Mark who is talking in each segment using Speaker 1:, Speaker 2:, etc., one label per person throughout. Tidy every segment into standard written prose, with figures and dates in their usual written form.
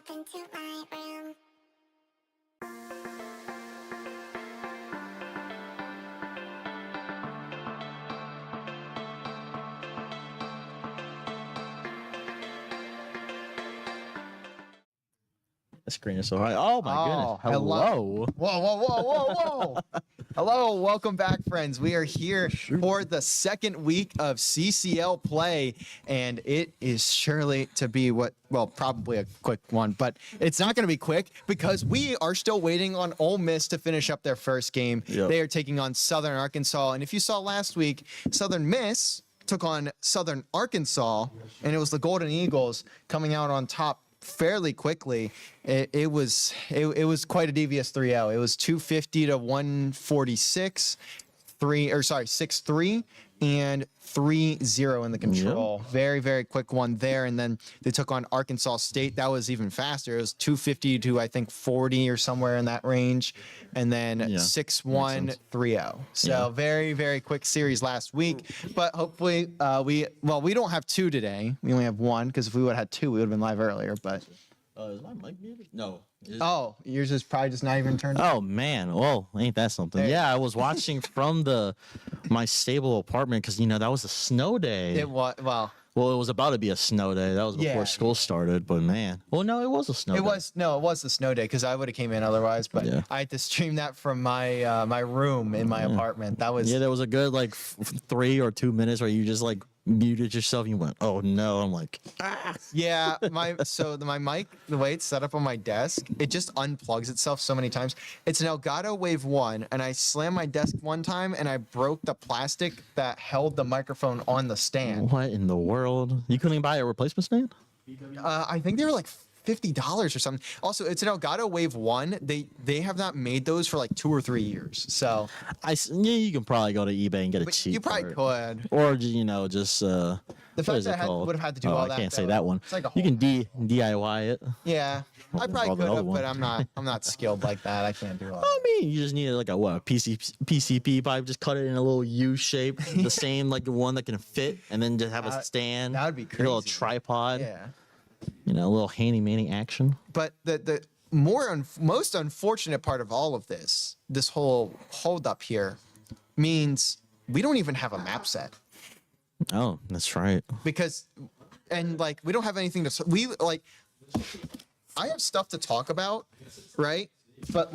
Speaker 1: Step into my room.
Speaker 2: The screen is so high. Oh my goodness. Hello.
Speaker 3: Whoa. Hello, welcome back, friends. We are here for the second week of CCL play, and it is surely to be probably a quick one, but it's not going to be quick because we are still waiting on Ole Miss to finish up their first game.
Speaker 2: Yep.
Speaker 3: They are taking on Southern Arkansas, and if you saw last week, Southern Miss took on Southern Arkansas, and it was the Golden Eagles coming out on top fairly quickly. It was quite a devious 3-0. It was 250 to 146, 6-3 and 3-0 in the control. Yep. Very, very quick one there. And then they took on Arkansas State. That was even faster. It was 250 to I think 40 or somewhere in that range. And then 6-1, 3-0. So very, very quick series last week. But hopefully we don't have two today. We only have one because if we would have had two, we would have been live earlier. But
Speaker 2: is my mic muted? No.
Speaker 3: Yours is probably just not even turned
Speaker 2: on. Oh man, well, ain't that something? There. Yeah, I was watching from my stable apartment because that was a snow day.
Speaker 3: It was
Speaker 2: well, it was about to be a snow day. That was before school started, but man, well, no, it was a snow day.
Speaker 3: It was the snow day because I would have came in otherwise. But I had to stream that from my my room in my apartment. That was
Speaker 2: there was a good 3 or 2 minutes where you just muted yourself. You went, oh no. I'm like,
Speaker 3: yeah. My mic, the way it's set up on my desk, it just unplugs itself so many times. It's an Elgato Wave 1, and I slammed my desk one time and I broke the plastic that held the microphone on the stand.
Speaker 2: What in the world? You couldn't buy a replacement stand?
Speaker 3: I think they were like $50 or something. Also, it's an Elgato Wave 1. They have not made those for 2 or 3 years. So
Speaker 2: you can probably go to eBay and get it cheap.
Speaker 3: You probably could.
Speaker 2: Or just
Speaker 3: the fact that I would have had to do all that.
Speaker 2: I can't say that one.
Speaker 3: It's
Speaker 2: you can DIY it.
Speaker 3: Yeah, I probably could have, but I'm not skilled like that. I can't do all that.
Speaker 2: I mean, you just need a PCP pipe. Just cut it in a little U shape, the same one that can fit, and then just have a stand.
Speaker 3: That would be crazy.
Speaker 2: A little tripod.
Speaker 3: Yeah.
Speaker 2: A little handy-manny action.
Speaker 3: But the most unfortunate part of all of this whole holdup here, means we don't even have a map set.
Speaker 2: Oh, that's right.
Speaker 3: Because, we don't have anything to I have stuff to talk about, right? But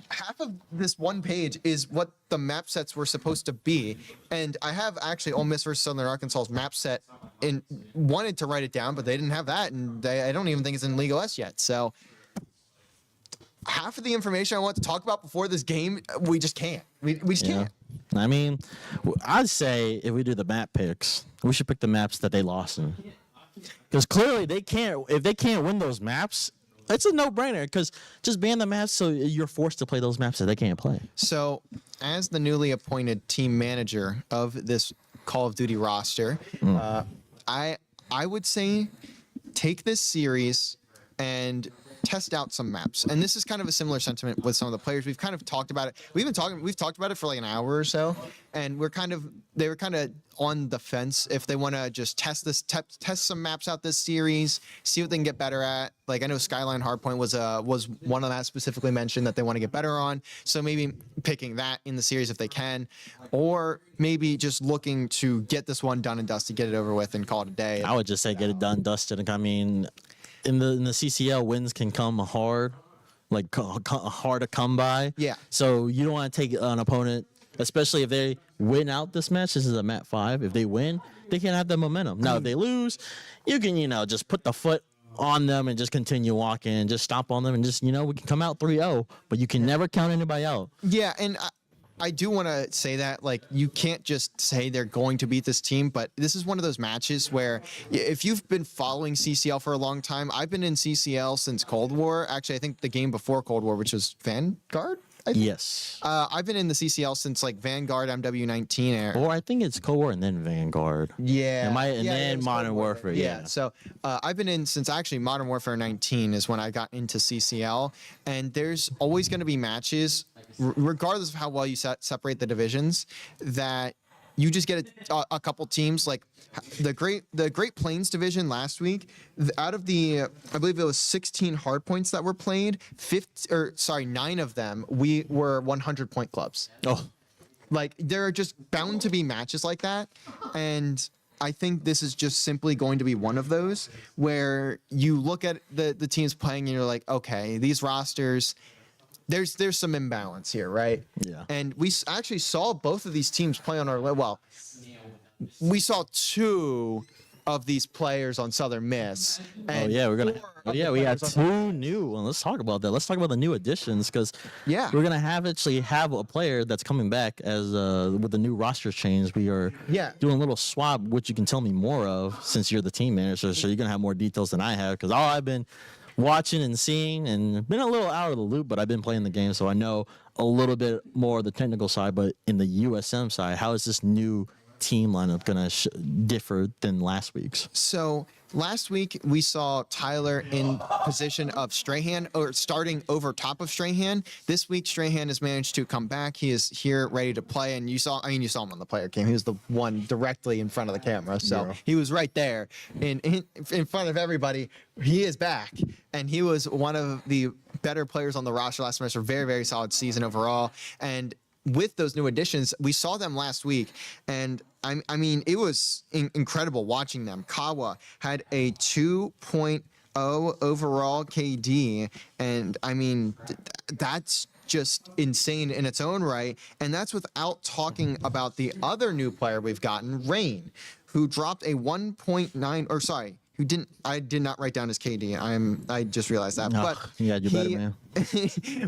Speaker 3: half of this one page is what the map sets were supposed to be, and I have actually Ole Miss versus Southern Arkansas's map set and wanted to write it down, but they didn't have that, and I don't even think it's in Legal S yet. So half of the information I want to talk about before this game, we just can't. We just can't.
Speaker 2: I mean, I'd say if we do the map picks, we should pick the maps that they lost in, because clearly they can't. If they can't win those maps, it's a no-brainer, because just ban the maps so you're forced to play those maps that they can't play.
Speaker 3: So, as the newly appointed team manager of this Call of Duty roster, I would say take this series and test out some maps. And this is kind of a similar sentiment with some of the players. We've kind of talked about it. We've talked about it for an hour or so, and they were kind of on the fence if they want to just test some maps out this series, see what they can get better at. I know Skyline Hardpoint was one of that specifically mentioned that they want to get better on. So maybe picking that in the series if they can, or maybe just looking to get this one done and dusted, get it over with, and call it a day.
Speaker 2: I would just say get it done, dusted. I mean, in the CCL, wins can come hard, hard to come by.
Speaker 3: Yeah.
Speaker 2: So you don't want to take an opponent, especially if they win out this match. This is a Mat 5. If they win, they can have the momentum. Now, if they lose, you can, just put the foot on them and just continue walking and just stomp on them and just, we can come out 3-0, but you can never count anybody out.
Speaker 3: Yeah, and I do want to say that, you can't just say they're going to beat this team, but this is one of those matches where if you've been following CCL for a long time, I've been in CCL since Cold War. Actually, I think the game before Cold War, which was Vanguard?
Speaker 2: Yes.
Speaker 3: I've been in the CCL since Vanguard MW19 era.
Speaker 2: Or I think it's Cold War and then Vanguard.
Speaker 3: Yeah.
Speaker 2: And then Modern Warfare. Yeah.
Speaker 3: So I've been in since actually Modern Warfare 19 is when I got into CCL. And there's always going to be matches, regardless of how well you separate the divisions, that you just get a couple teams like the Great Plains division last week. Out of the, I believe it was 16 hard points that were played. 9 of them we were 100-point clubs.
Speaker 2: Oh,
Speaker 3: Like there are just bound to be matches like that, and I think this is just simply going to be one of those where you look at the teams playing and you're like, okay, these rosters, there's some imbalance here, right?
Speaker 2: Yeah.
Speaker 3: And we actually saw both of these teams play on our well. We saw 2 of these players on Southern Miss. And
Speaker 2: we got
Speaker 3: players
Speaker 2: 2 new. Well, let's talk about that. Let's talk about the new additions because
Speaker 3: Yeah.
Speaker 2: we're gonna have a player that's coming back as with the new roster change. We are doing a little swap, which you can tell me more of since you're the team manager. So you're gonna have more details than I have because all I've been watching and seeing and been a little out of the loop, but I've been playing the game, so I know a little bit more of the technical side. But in the USM side, how is this new team lineup going to differ than last week's?
Speaker 3: So last week we saw Tyler in position of Strahan, or starting over top of Strahan. This week Strahan has managed to come back. He is here ready to play, and you saw him on the player cam. He was the one directly in front of the camera, so he was right there in front of everybody. He is back, and he was one of the better players on the roster last semester. Very, very solid season overall, and with those new additions, we saw them last week, and I mean, it was incredible watching them. Kawa had a 2.0 overall KD, and I mean, that's just insane in its own right. And that's without talking about the other new player we've gotten, Rain, who dropped a 1.9, or sorry, I did not write down his KD. I just realized that.
Speaker 2: Oh,
Speaker 3: but
Speaker 2: yeah, you better, man.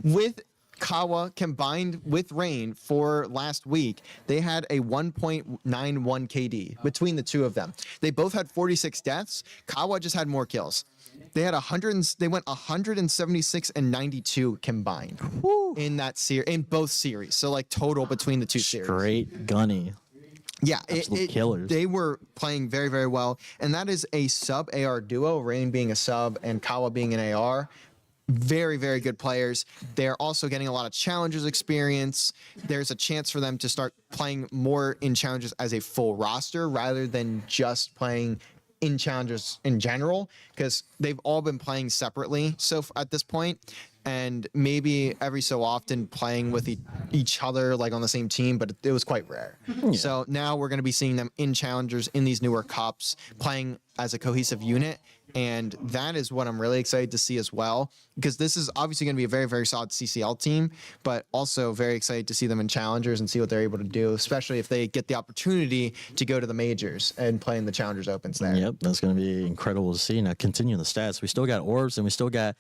Speaker 3: With Kawa combined with Rain for last week, they had a 1.91 KD between the two of them. They both had 46 deaths. Kawa just had more kills. They had they went 176 and 92 combined in that in both series. So like total between the two series.
Speaker 2: Straight gunny.
Speaker 3: Yeah,
Speaker 2: killers.
Speaker 3: They were playing very, very well. And that is a sub AR duo, Rain being a sub and Kawa being an AR. Very, very good players. They're also getting a lot of challengers experience. There's a chance for them to start playing more in challenges as a full roster rather than just playing in challengers in general, because they've all been playing separately at this point, and maybe every so often playing with each other like on the same team, but it was quite rare. Yeah. So now we're going to be seeing them in challengers in these newer cups playing as a cohesive unit. And that is what I'm really excited to see as well, because this is obviously going to be a very, very solid CCL team, but also very excited to see them in challengers and see what they're able to do, especially if they get the opportunity to go to the majors and play in the challengers opens there.
Speaker 2: Yep, that's going to be incredible to see. Now, continue the stats. We still got orbs, and we still got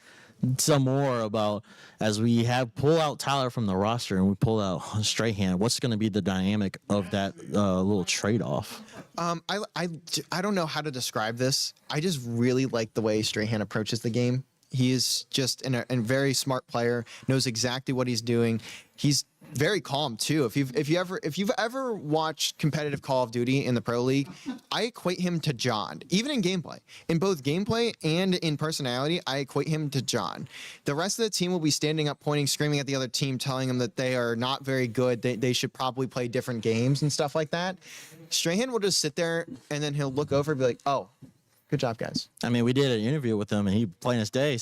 Speaker 2: some more about, as we have pull out Tyler from the roster and we pull out Strahan, what's going to be the dynamic of that little trade-off?
Speaker 3: I don't know how to describe this. I just really like the way Strahan approaches the game. He is just a very smart player, knows exactly what he's doing. He's very calm too. If you've ever watched competitive Call of Duty in the Pro League, I equate him to John. Even in gameplay, in both gameplay and in personality, I equate him to John. The rest of the team will be standing up, pointing, screaming at the other team, telling them that they are not very good. They should probably play different games and stuff like that. Strahan will just sit there and then he'll look over and be like, "Oh, good job, guys."
Speaker 2: I mean, we did an interview with him, and he plain as day.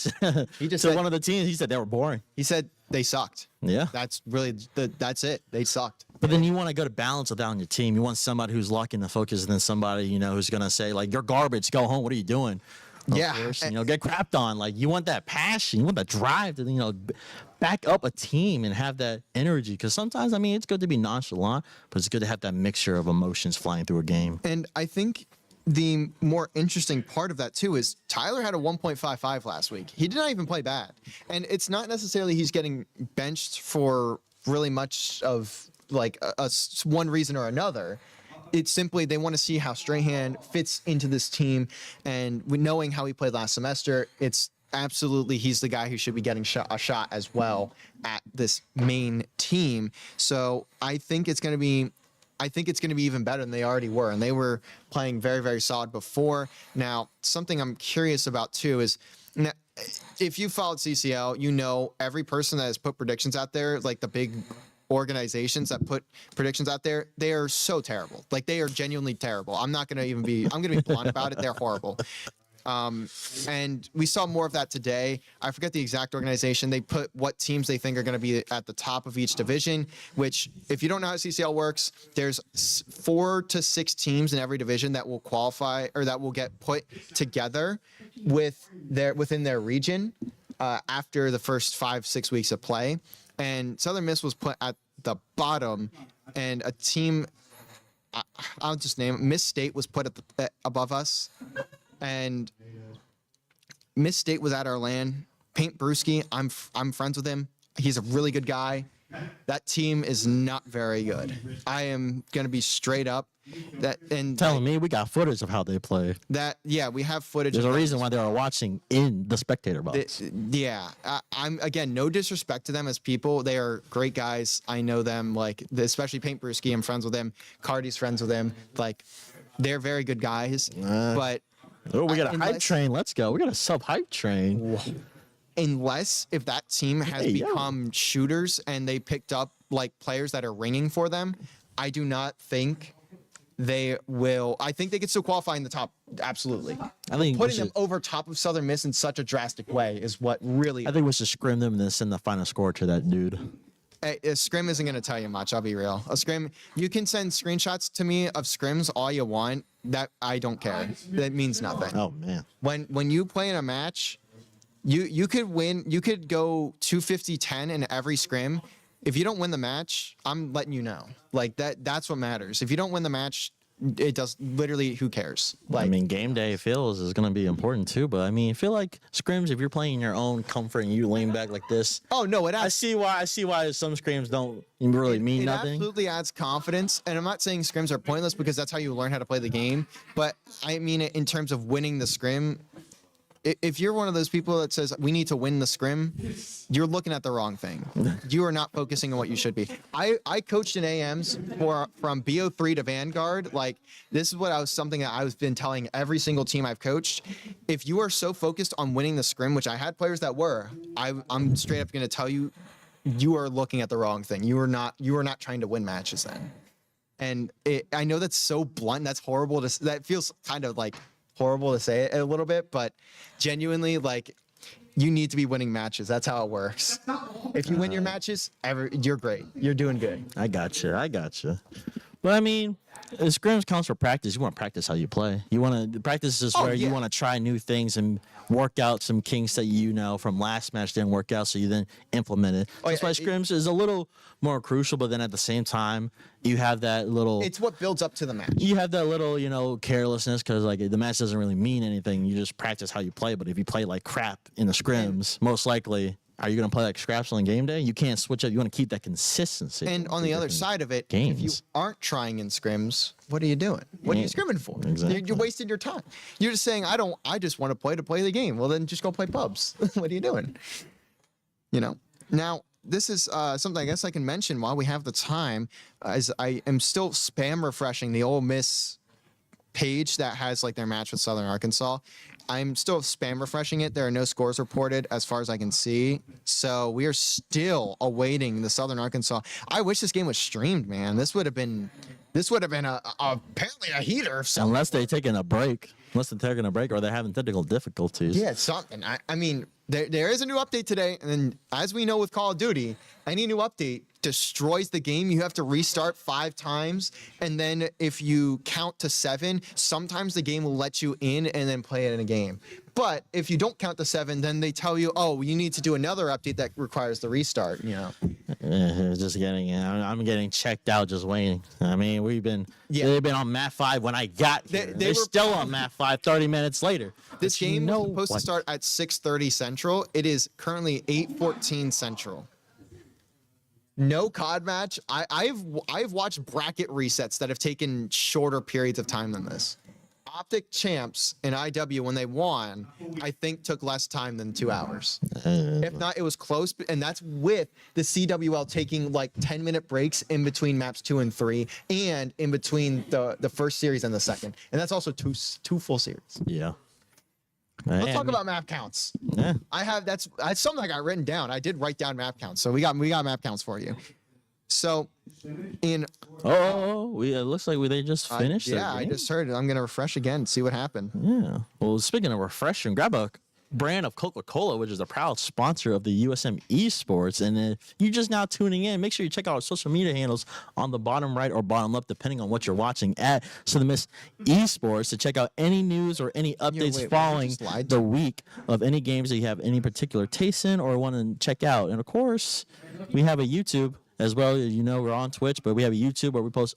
Speaker 3: He just
Speaker 2: said one of the teams. He said they were boring.
Speaker 3: He said they sucked.
Speaker 2: Yeah,
Speaker 3: that's really that's it. They sucked.
Speaker 2: But then you want to go to balance with that on your team. You want somebody who's locking the focus, and then somebody who's gonna say like, "You're garbage. Go home. What are you doing?"
Speaker 3: Yeah,
Speaker 2: course, get crapped on. Like you want that passion. You want that drive to back up a team and have that energy. Because sometimes, I mean, it's good to be nonchalant, but it's good to have that mixture of emotions flying through a game.
Speaker 3: And I think the more interesting part of that too is Tyler had a 1.55 last week. He did not even play bad. And it's not necessarily he's getting benched for really much of like one reason or another. It's simply they want to see how Strahan fits into this team, and knowing how he played last semester, it's absolutely he's the guy who should be getting a shot as well at this main team. So I think it's going to be even better than they already were, and they were playing very, very solid before. Now, something I'm curious about too is, if you followed CCL, every person that has put predictions out there, like the big organizations that put predictions out there, they are so terrible. Like, they are genuinely terrible. I'm gonna be blunt about it. They're horrible. And we saw more of that today. I forget the exact organization. They put what teams they think are going to be at the top of each division, which, if you don't know how CCL works, there's 4 to 6 teams in every division that will qualify, or that will get put together within their region after the first 5-6 weeks of play. And Southern Miss was put at the bottom, and a team, I'll just name it, Miss State was put above us. And Miss State was at our land. Paint Brewski, I'm friends with him. He's a really good guy. That team is not very good. I am gonna be straight up.
Speaker 2: Telling me we got footage of how they play.
Speaker 3: We have footage.
Speaker 2: There's a reason why they are watching in the spectator box.
Speaker 3: I'm again, no disrespect to them as people. They are great guys. I know them, like, especially Paint Brewski. I'm friends with him. Cardi's friends with him. Like, they're very good guys. But
Speaker 2: oh, we got a hype train. Let's go. We got a sub-hype train.
Speaker 3: Unless if that team has become shooters and they picked up, like, players that are ringing for them, I do not think they will. I think they could still qualify in the top. Absolutely.
Speaker 2: I think
Speaker 3: putting them over top of Southern Miss in such a drastic way is what really.
Speaker 2: I think we should scrim them and then send the final score to that dude.
Speaker 3: A scrim isn't going to tell you much. I'll be real. A scrim, you can send screenshots to me of scrims all you want. That I don't care. That means nothing.
Speaker 2: Oh man.
Speaker 3: When you play in a match, you could win. You could go 250-10 in every scrim. If you don't win the match, I'm letting you know. Like, that's what matters. If you don't win the match, it does literally, who cares? Like,
Speaker 2: I mean, game day feels is going to be important too, but I mean, I feel like scrims, if you're playing in your own comfort and you lean back like this.
Speaker 3: Oh no,
Speaker 2: I see why some scrims don't really mean nothing.
Speaker 3: It absolutely adds confidence, and I'm not saying scrims are pointless, because that's how you learn how to play the game, but I mean it in terms of winning the scrim. If you're one of those people that says we need to win the scrim, you're looking at the wrong thing. You are not focusing on what you should be. I coached in AMs from BO3 to Vanguard. Like, this is something that I've been telling every single team I've coached. If you are so focused on winning the scrim, which I had players that were, I'm straight up going to tell you, you are looking at the wrong thing. You are not trying to win matches then. And I know that's so blunt. That's horrible. That feels kind of like horrible to say it a little bit, but genuinely, like, you need to be winning matches. That's how it works. If you win your matches, you're great. You're doing good.
Speaker 2: I got you. But I mean, scrims counts for practice. You want to practice how you play. You want to practice is where you want to try new things and work out some kinks that from last match didn't work out, so you then implement it. That's why scrims is a little more crucial, but then at the same time, you have that little.
Speaker 3: It's what builds up to the match.
Speaker 2: You have that little, carelessness, because like the match doesn't really mean anything. You just practice how you play. But if you play like crap in the scrims, most likely. Are you going to play like scraps on game day? You can't switch up. You want to keep that consistency.
Speaker 3: And on the other side of it,
Speaker 2: games.
Speaker 3: If you aren't trying in scrims, what are you doing? What are you scrimming for?
Speaker 2: Exactly.
Speaker 3: You're wasting your time. You're just saying, I just want to play the game. Well, then just go play pubs. What are you doing? Now, this is something I guess I can mention while we have the time, as I am still spam refreshing the Ole Miss page that has like their match with Southern Arkansas. I'm still spam refreshing it. There are no scores reported as far as I can see. So we are still awaiting the Southern Arkansas. I wish this game was streamed, man. This would have been apparently a heater.
Speaker 2: Unless they're taking a break. Unless they're taking a break or they're having technical difficulties.
Speaker 3: Yeah, it's something. I mean, there is a new update today. And then, as we know with Call of Duty, any new update destroys the game. You have to restart 5 times. And then if you count to 7, sometimes the game will let you in and then play it in a game. But if you don't count to 7, then they tell you, oh, you need to do another update that requires the restart.
Speaker 2: I'm getting checked out just waiting. I mean, they've been on map 5 when I got here. They're still on map 5 30 minutes later.
Speaker 3: This game was supposed to start at 6:30 Central. It is currently 8:14 Central. No COD match. I've watched bracket resets that have taken shorter periods of time than this. Optic Champs in IW, when they won, I think took less time than 2 hours. If not, it was close, and that's with the CWL taking like 10-minute breaks in between maps 2 and 3, and in between the first series and the second, and that's also two full series.
Speaker 2: Yeah.
Speaker 3: Let's talk about map counts.
Speaker 2: Yeah.
Speaker 3: That's something I got written down. I did write down map counts, so we got map counts for you. So, in
Speaker 2: It looks like they just finished. their
Speaker 3: yeah, I
Speaker 2: game.
Speaker 3: just heard it. I'm gonna refresh again, see what happened.
Speaker 2: Yeah. Well, speaking of refreshing, grab a brand of Coca-Cola, which is a proud sponsor of the USM Esports. And if you're just now tuning in, make sure you check out our social media handles on the bottom right or bottom left, depending on what you're watching, at Southern Miss Esports, to check out any news or any updates
Speaker 3: wait,
Speaker 2: following
Speaker 3: just lied to
Speaker 2: the week of any games that you have any particular taste in or want to check out. And of course, we have a YouTube as well. You know, we're on Twitch, but we have a YouTube where we post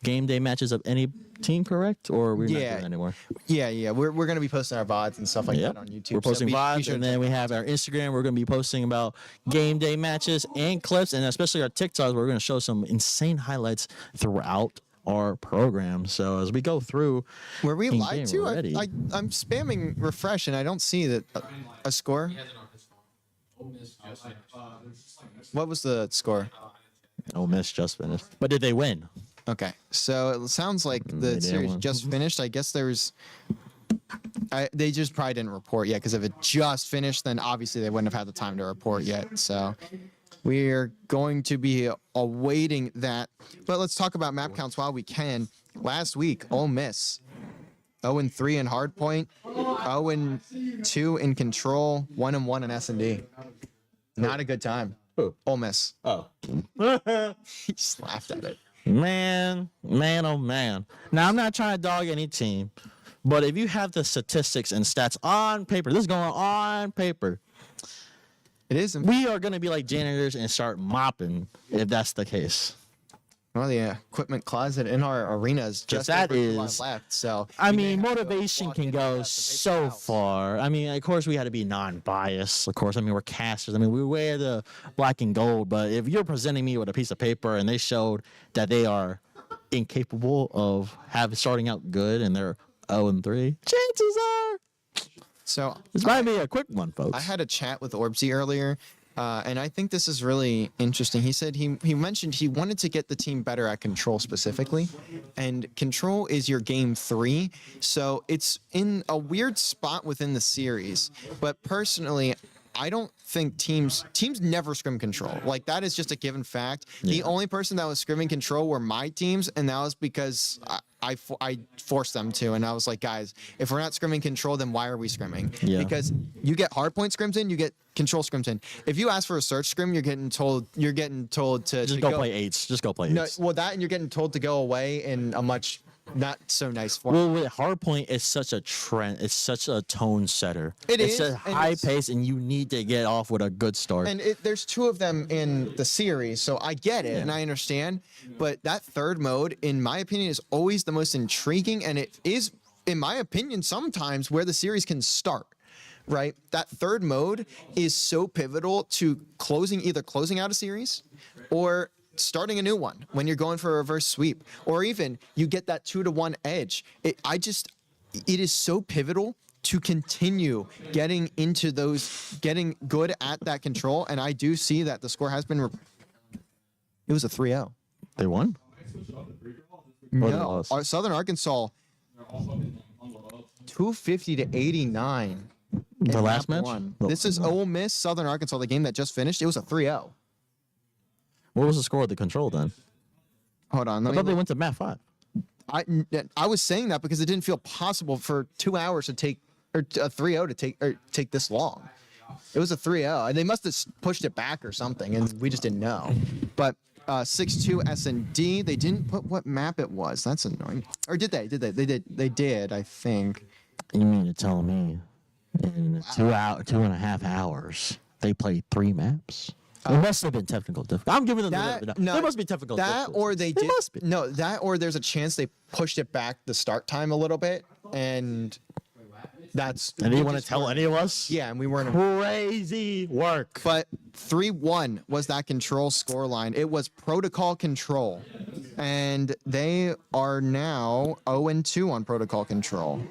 Speaker 2: game day matches of any team, correct? Or we're not doing that anymore?
Speaker 3: Yeah. We're gonna be posting our VODs and stuff like that on YouTube.
Speaker 2: We're posting
Speaker 3: so
Speaker 2: VODs,
Speaker 3: sure
Speaker 2: and
Speaker 3: to
Speaker 2: then
Speaker 3: check
Speaker 2: we
Speaker 3: it out.
Speaker 2: have our Instagram. We're going to be posting about game day matches and clips, and especially our TikToks. We're going to show some insane highlights throughout our program. So as we go through,
Speaker 3: Were we
Speaker 2: in
Speaker 3: lied
Speaker 2: game
Speaker 3: to?
Speaker 2: already.
Speaker 3: I'm spamming refresh and I don't see that a score. What was the score?
Speaker 2: Ole Miss just finished, but did they win?
Speaker 3: Okay, so it sounds like
Speaker 2: They
Speaker 3: the
Speaker 2: didn't
Speaker 3: series
Speaker 2: win.
Speaker 3: just finished. I guess they just probably didn't report yet, because if it just finished, then obviously they wouldn't have had the time to report yet. So we're going to be awaiting that. But let's talk about map counts while we can. Last week, Ole Miss 0-3 in hardpoint, 0-2 in control, 1-1 in S&D. Not a good time.
Speaker 2: Who?
Speaker 3: Ole Miss.
Speaker 2: Oh.
Speaker 3: He just laughed at it.
Speaker 2: Man, oh man. Now, I'm not trying to dog any team, but if you have the statistics and stats on paper, this is going on paper,
Speaker 3: It is.
Speaker 2: we are going to be like janitors and start mopping if that's the case.
Speaker 3: Well, the equipment closet in our arena is just
Speaker 2: that
Speaker 3: over to our
Speaker 2: is-
Speaker 3: left. So
Speaker 2: I
Speaker 3: you may
Speaker 2: mean,
Speaker 3: have to
Speaker 2: motivation
Speaker 3: walk
Speaker 2: can
Speaker 3: in and
Speaker 2: go
Speaker 3: out the paper
Speaker 2: so
Speaker 3: house.
Speaker 2: far. I mean, of course, we had to be non-biased. Of course, I mean, we're casters. I mean, we wear the black and gold. But if you're presenting me with a piece of paper and they showed that they are incapable of starting out good and they're 0-3, chances are
Speaker 3: So
Speaker 2: this might be a quick one, folks.
Speaker 3: I had a chat with Orbsy earlier, and I think this is really interesting. He said he mentioned he wanted to get the team better at control specifically, and control is your game 3, so it's in a weird spot within the series. But personally, I don't think teams never scrim control. Like, that is just a given fact. The only person that was scrimming control were my teams, and that was because I forced them to, and I was like, guys, if we're not scrimming control, then why are we scrimming?
Speaker 2: Yeah.
Speaker 3: Because you get hardpoint scrims in, you get control scrims in. If you ask for a search scrim, you're getting told to
Speaker 2: Just go play eights. Just go play
Speaker 3: No,
Speaker 2: eights.
Speaker 3: well, that, and you're getting told to go away in a much not so nice form.
Speaker 2: Well, with hardpoint, it's such a trend. It's such a tone setter.
Speaker 3: It
Speaker 2: it's
Speaker 3: is,
Speaker 2: a
Speaker 3: and
Speaker 2: high
Speaker 3: it's-
Speaker 2: pace, and you need to get off with a good start.
Speaker 3: And there's 2 of them in the series, so I get it and I understand. But that third mode, in my opinion, is always the most intriguing, and it is, in my opinion, sometimes where the series can start. Right? That third mode is so pivotal to either closing out a series or starting a new one when you're going for a reverse sweep, or even you get that 2-1 edge. It is so pivotal to continue getting into those, getting good at that control. And I do see that the score has been, it was a 3-0.
Speaker 2: They won? Or they
Speaker 3: No,
Speaker 2: lost?
Speaker 3: Southern Arkansas 250-89.
Speaker 2: The
Speaker 3: in
Speaker 2: last
Speaker 3: map
Speaker 2: match?
Speaker 3: 1.
Speaker 2: The-
Speaker 3: This is Ole Miss, Southern Arkansas, the game that just finished. It was a 3-0.
Speaker 2: What was the score of the control then?
Speaker 3: Hold on.
Speaker 2: I
Speaker 3: Let
Speaker 2: thought
Speaker 3: me
Speaker 2: they went to mat 5.
Speaker 3: I was saying that because it didn't feel possible for 2 hours to take, or a 3-0 to take this long. It was a 3-0, and they must have pushed it back or something, and we just didn't know. But 6-2 S&D, they didn't put what map it was. That's annoying. Or did they? They did, I think.
Speaker 2: You mean to tell me in 2.5 hours they played 3 maps? It must have been technical difficulty. I'm giving them there must be technical
Speaker 3: that,
Speaker 2: difficulties.
Speaker 3: or they
Speaker 2: There
Speaker 3: did.
Speaker 2: must be.
Speaker 3: No, that, or there's a chance they pushed it back the start time a little bit, and that's.
Speaker 2: And do
Speaker 3: we
Speaker 2: you want to
Speaker 3: just
Speaker 2: tell
Speaker 3: weren't-
Speaker 2: any of us?
Speaker 3: Yeah, and we weren't.
Speaker 2: Crazy work.
Speaker 3: But 3-1 was that control score line. It was protocol control. And they are now 0-2 on protocol control.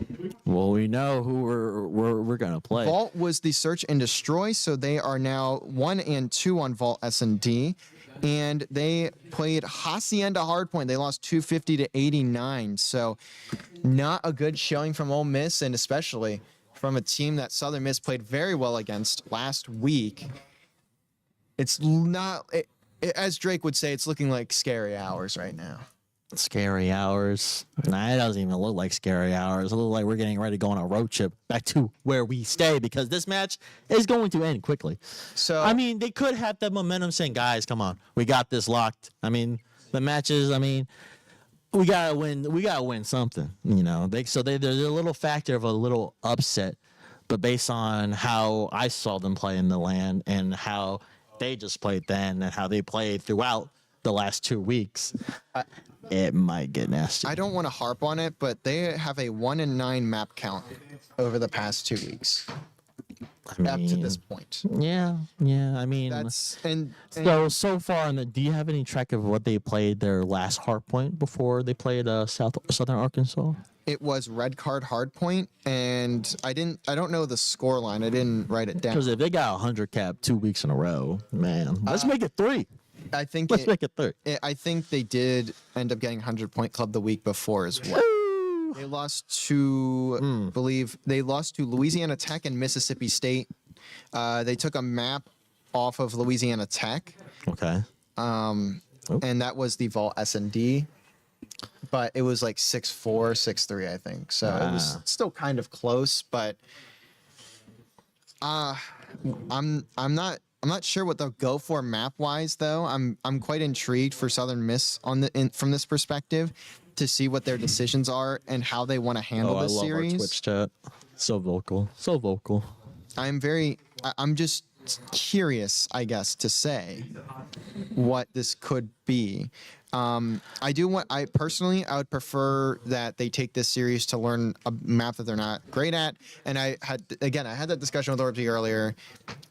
Speaker 2: Well, we know who we're gonna play.
Speaker 3: Vault was the search and destroy, so they are now 1-2 on Vault S&D. And they played Hacienda Hardpoint. They lost 250-89. So not a good showing from Ole Miss, and especially from a team that Southern Miss played very well against last week. It's not. as Drake would say, it's looking like scary hours right now.
Speaker 2: Scary hours. Nah, it doesn't even look like scary hours. It looks like we're getting ready to go on a road trip back to where we stay because this match is going to end quickly.
Speaker 3: So
Speaker 2: I mean, they could have that momentum saying, guys, come on, we got this locked. I mean, the matches, I mean, we gotta win. We gotta win something, you know. There's a little factor of a little upset, but based on how I saw them play in the land and how they just played then and how they played throughout the last 2 weeks, it might get nasty.
Speaker 3: I don't want to harp on it, but they have a 1-9 map count over the past 2 weeks. Up to this point.
Speaker 2: Yeah. I mean,
Speaker 3: That's
Speaker 2: so far in the. Do you have any track of what they played their last hard point before they played Southern Arkansas?
Speaker 3: it was red card hard point, and I don't know the score line. I didn't write it down.
Speaker 2: Because if they got 100 cap 2 weeks in a row, man, let's make it 3.
Speaker 3: I think
Speaker 2: Let's make it 3.
Speaker 3: I think they did end up getting 100-point club the week before as well. They lost to, believe they lost to Louisiana Tech and Mississippi State. They took a map off of Louisiana Tech.
Speaker 2: Okay.
Speaker 3: And that was the Vault S&D. But it was like 6-4, 6-3, I think. So it was still kind of close, but I'm not sure what they'll go for map wise though. I'm quite intrigued for Southern Miss from this perspective to see what their decisions are and how they want to handle this series.
Speaker 2: Our Twitch chat. So vocal.
Speaker 3: I'm just curious, I guess, to say what this could be. I personally would prefer that they take this series to learn a map that they're not great at. And I had that discussion with Orby earlier.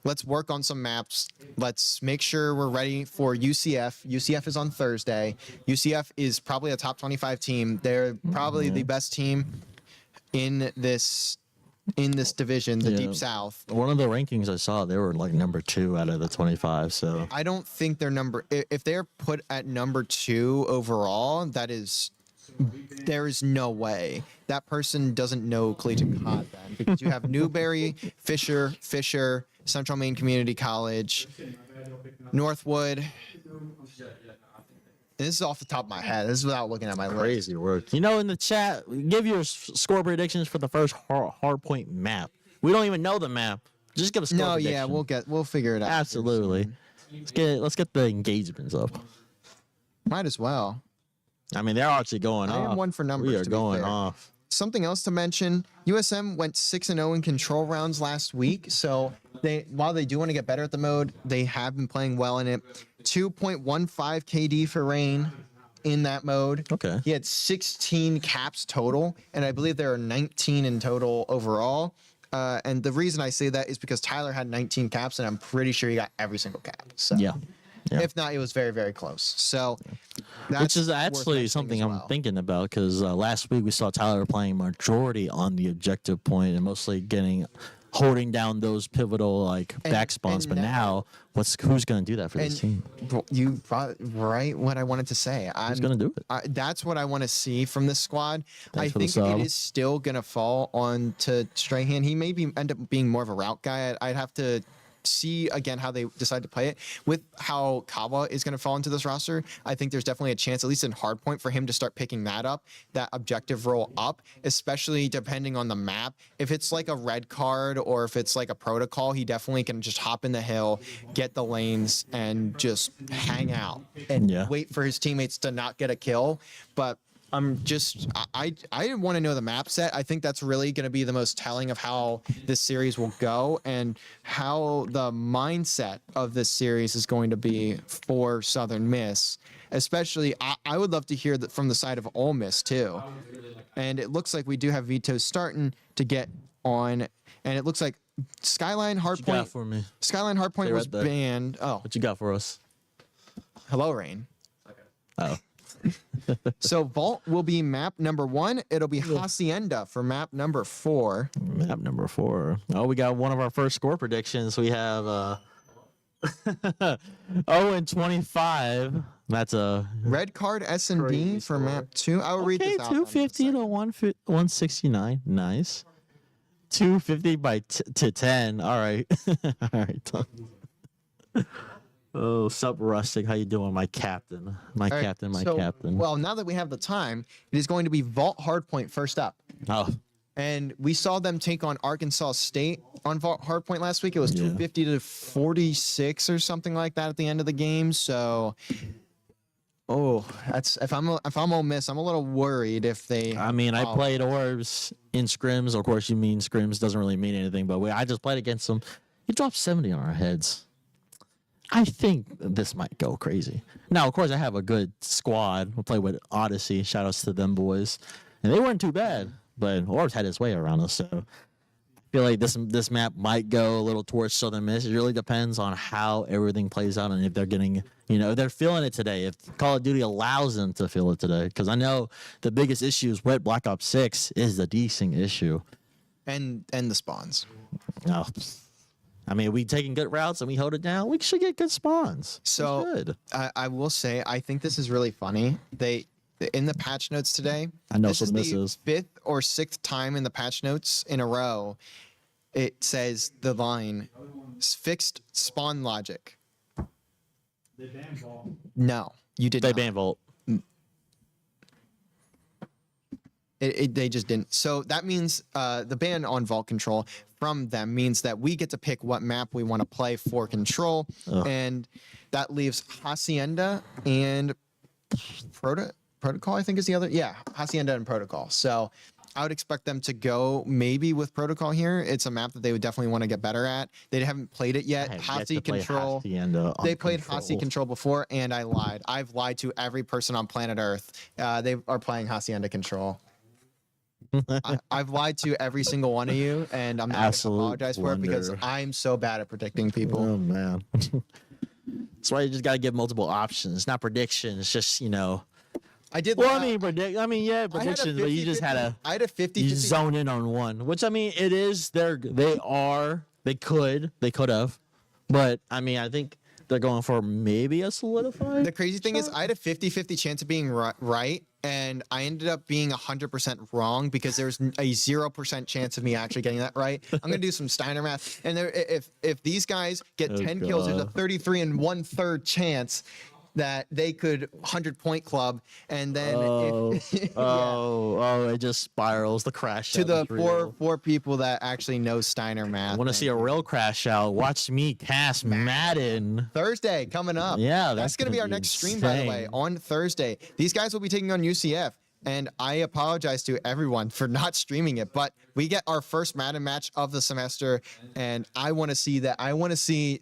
Speaker 3: Let's work on some maps. Let's make sure we're ready for UCF. UCF is on Thursday. UCF is probably a top 25 team. They're probably the best team in this division, the Deep South.
Speaker 2: One of the rankings I saw, they were like number 2 out of the 25. So
Speaker 3: I don't think they're if they're put at number 2 overall, there is no way that person doesn't know collegiate COD then, because you have Newberry, Fisher, Central Maine Community College, Northwood. This is off the top of my head. This is without looking at my list.
Speaker 2: Crazy work. You know, in the chat, give your score predictions for the first hard point map. We don't even know the map. Just give a score prediction.
Speaker 3: No, we'll figure it out.
Speaker 2: Absolutely. Let's get the engagements up.
Speaker 3: Might as well.
Speaker 2: I mean, they're actually going off.
Speaker 3: I am one for numbers.
Speaker 2: We are going off.
Speaker 3: Something else to mention: USM went 6-0 in control rounds last week. So while they do want to get better at the mode, they have been playing well in it. 2.15 KD for Rain in that mode.
Speaker 2: Okay.
Speaker 3: He had 16 caps total, and I believe there are 19 in total overall. And the reason I say that is because Tyler had 19 caps, and I'm pretty sure he got every single cap. So
Speaker 2: yeah.
Speaker 3: If not, it was very, very close. So
Speaker 2: which is actually something I'm thinking about, because last week we saw Tyler playing majority on the objective point and mostly holding down those pivotal back spawns. But now who's going to do that for this team?
Speaker 3: You brought right what I wanted to say.
Speaker 2: Who's going to do it?
Speaker 3: That's what I want to see from this squad. I think
Speaker 2: it
Speaker 3: is still going to fall on to Strahan. He may end up being more of a route guy. I'd have to see again how they decide to play it. With how Kawa is going to fall into this roster, I think there's definitely a chance, at least in hardpoint, for him to start picking that objective role up, especially depending on the map. If it's like a red card or if it's like a protocol, he definitely can just hop in the hill, get the lanes, and just hang out and wait for his teammates to not get a kill. But I want to know the map set. I think that's really going to be the most telling of how this series will go and how the mindset of this series is going to be for Southern Miss. Especially, I would love to hear that from the side of Ole Miss too. And it looks like we do have vetoes starting to get on, and it looks like Skyline Hardpoint.
Speaker 2: For me?
Speaker 3: Skyline Hardpoint was banned. Oh,
Speaker 2: what you got for us?
Speaker 3: Hello, Rain.
Speaker 2: Okay. Oh.
Speaker 3: So Vault will be map number 1. It'll be Hacienda for map number 4.
Speaker 2: Map number 4. Oh, we got one of our first score predictions. We have 0-25. That's a
Speaker 3: red card S&D for map 2. I'll read this out.
Speaker 2: 250 to 169. Nice. 250 to 10. All right. All right. Oh, sup, Rustic? How you doing, my captain? My
Speaker 3: All right,
Speaker 2: captain, my
Speaker 3: so,
Speaker 2: captain.
Speaker 3: Well, now that we have the time, it is going to be Vault Hardpoint first up.
Speaker 2: Oh,
Speaker 3: And we saw them take on Arkansas State on Vault Hardpoint last week. It was
Speaker 2: Yeah.
Speaker 3: 250 to 46 or something like that at the end of the game. So, that's if I'm Ole Miss, I'm a little worried if they.
Speaker 2: I mean, I
Speaker 3: Oh,
Speaker 2: played Orbs in scrims. Of course, you mean scrims doesn't really mean anything, but I just played against him. He dropped 70 on our heads. I think this might go crazy. Now, of course, I have a good squad. We'll play with Odyssey. Shout outs to them boys. And they weren't too bad, but Orbs had his way around us. So I feel like this map might go a little towards Southern Miss. It really depends on how everything plays out and if they're getting, if they're feeling it today, if Call of Duty allows them to feel it today. Because I know the biggest issues with Black Ops 6 is the desync issue.
Speaker 3: and the spawns.
Speaker 2: No. I mean, we taking good routes and we hold it down, we should get good spawns.
Speaker 3: So
Speaker 2: We should.
Speaker 3: I will say, I think this is really funny. They in the patch notes today.
Speaker 2: I know
Speaker 3: this
Speaker 2: some
Speaker 3: is the
Speaker 2: misses.
Speaker 3: 5th or 6th time in the patch notes in a row. It says the line fixed spawn logic.
Speaker 1: They banned Vault.
Speaker 3: No, you did
Speaker 2: They
Speaker 3: not.
Speaker 2: ban Volt.
Speaker 3: They just didn't. So that means the ban on vault control from them means that we get to pick what map we want to play for control, and that leaves Hacienda and Protocol. I think is the other. Yeah, Hacienda and Protocol. So I would expect them to go maybe with Protocol here. It's a map that they would definitely want to get better at. They haven't played it yet.
Speaker 2: I have yet
Speaker 3: Hasi
Speaker 2: to play
Speaker 3: Control.
Speaker 2: Hacienda on
Speaker 3: They played
Speaker 2: Control.
Speaker 3: Hasi Control before, and I lied. I've lied to every person on planet Earth. They are playing Hacienda Control. I've lied to every single one of you, and I'm not going to
Speaker 2: Absolute
Speaker 3: apologize for it because
Speaker 2: blunder.
Speaker 3: I'm so bad at predicting people.
Speaker 2: Oh man. That's why you just gotta give multiple options, not predictions. Just
Speaker 3: I did.
Speaker 2: Well,
Speaker 3: lie.
Speaker 2: yeah,
Speaker 3: I had a
Speaker 2: predictions, but you just
Speaker 3: 50-50
Speaker 2: had to
Speaker 3: I had a 50
Speaker 2: zone in on one. Which I mean, it is they could have, but I mean, I think they're going for maybe a solidified.
Speaker 3: The crazy thing is, I had a 50-50 chance of being right, and I ended up being 100% wrong because there's a 0% chance of me actually getting that right. I'm gonna do some Steiner math, and if these guys get 10 kills, there's a 33 and 1/3 chance that they could 100-point club, and then
Speaker 2: it just spirals. The crash
Speaker 3: to
Speaker 2: out
Speaker 3: the
Speaker 2: is real.
Speaker 3: four people that actually know Steiner math.
Speaker 2: I want to see a real crash out. Watch me cast Madden.
Speaker 3: Thursday coming up.
Speaker 2: Yeah,
Speaker 3: that's going to be our next stream, by the way,
Speaker 2: insane.
Speaker 3: on Thursday. These guys will be taking on UCF, and I apologize to everyone for not streaming it, but we get our first Madden match of the semester, and I want to see that. I want to see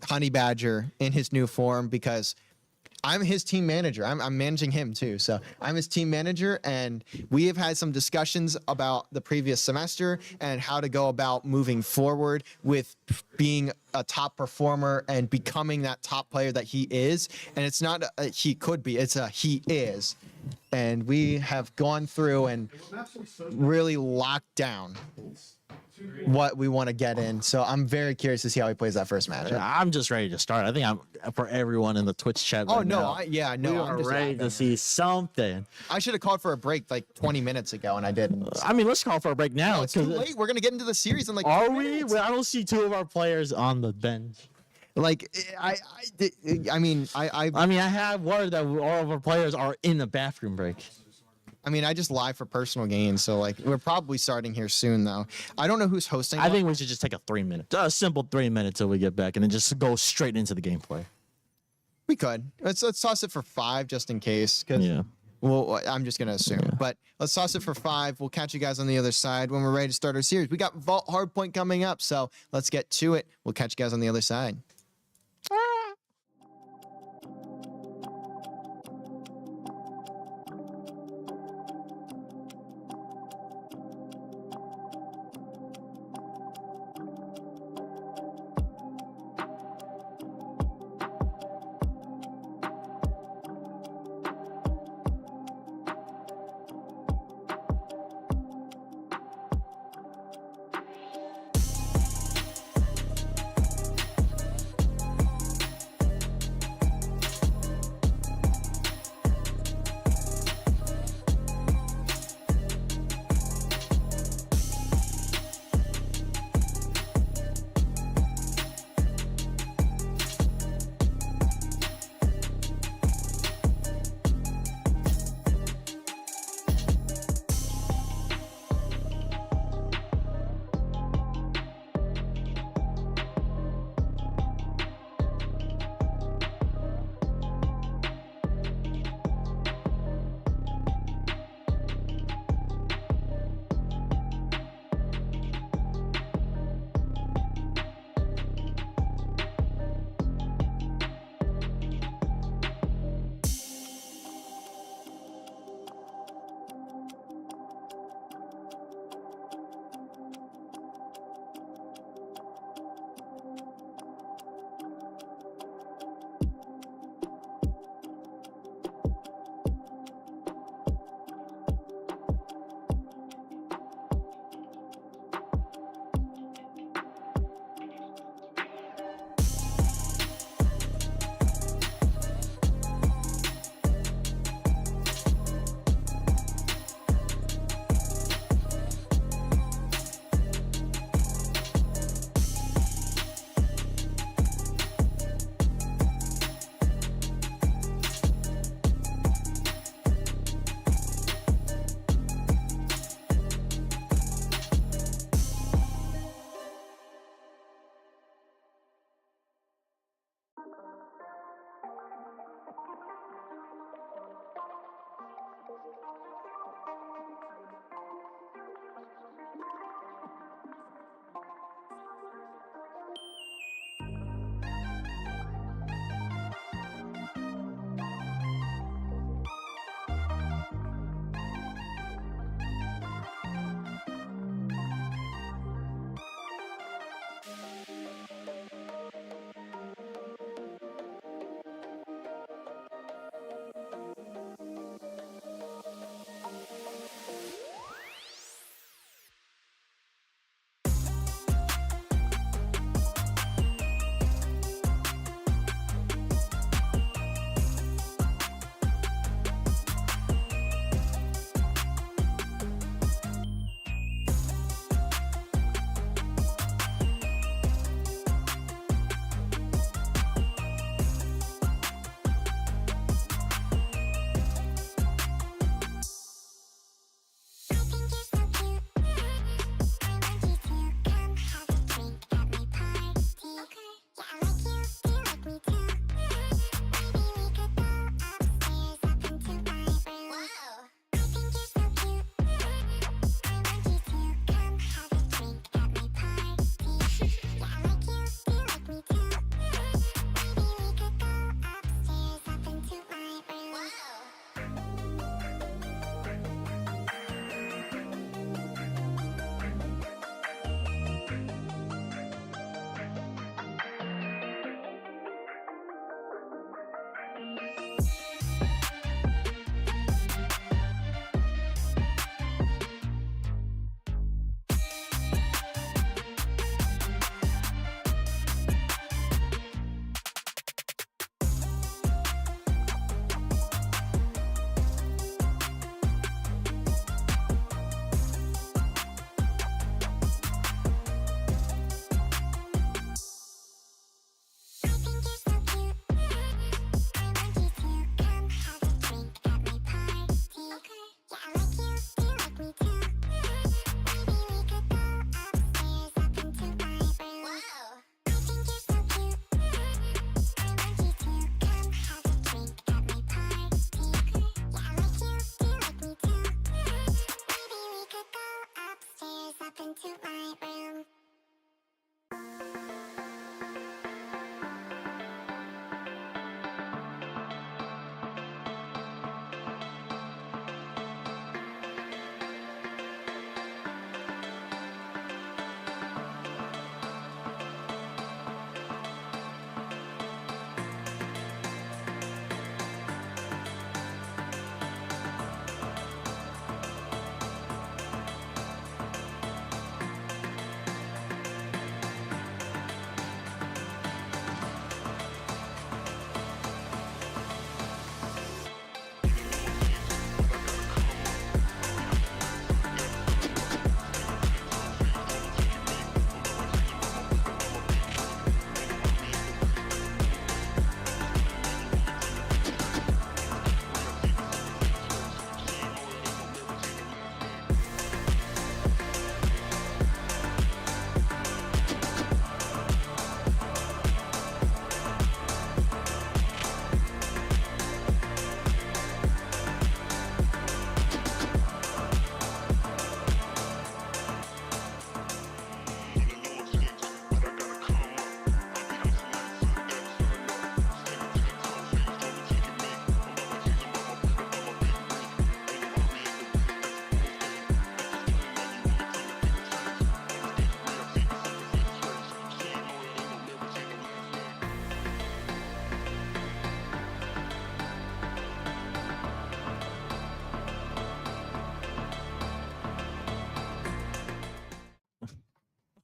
Speaker 3: Honey Badger in his new form because I'm his team manager. I'm managing him too. So I'm his team manager, and we have had some discussions about the previous semester and how to go about moving forward with being a top performer and becoming that top player that he is. And it's not a he could be, it's a he is. And we have gone through and really locked down what we want to get in. So I'm very curious to see how he plays that first match.
Speaker 2: I'm just ready to start. I think I'm for everyone in the Twitch chat.
Speaker 3: Oh
Speaker 2: right
Speaker 3: no,
Speaker 2: now.
Speaker 3: we
Speaker 2: We
Speaker 3: are
Speaker 2: are ready to see something.
Speaker 3: I should have called for a break like 20 minutes ago, and I didn't.
Speaker 2: I mean, let's call for a break now.
Speaker 3: No, it's too
Speaker 2: 'cause-
Speaker 3: late. We're gonna get into the series in like.
Speaker 2: Are
Speaker 3: 10
Speaker 2: we?
Speaker 3: minutes.
Speaker 2: Well, I don't see two of our players on the bench.
Speaker 3: Like, I mean,
Speaker 2: I mean, I have word that all of our players are in the bathroom break.
Speaker 3: I just lie for personal gain. So like, we're probably starting here soon, though. I don't know who's hosting.
Speaker 2: I think we should just take a simple 3 minutes till we get back, and then just go straight into the gameplay.
Speaker 3: we could. Let's toss it for 5 just in case. 'Cause
Speaker 2: Yeah.
Speaker 3: Well, I'm just gonna assume, but let's toss it for 5. We'll catch you guys on the other side when we're ready to start our series. We got Vault Hardpoint coming up, so let's get to it. We'll catch you guys on the other side.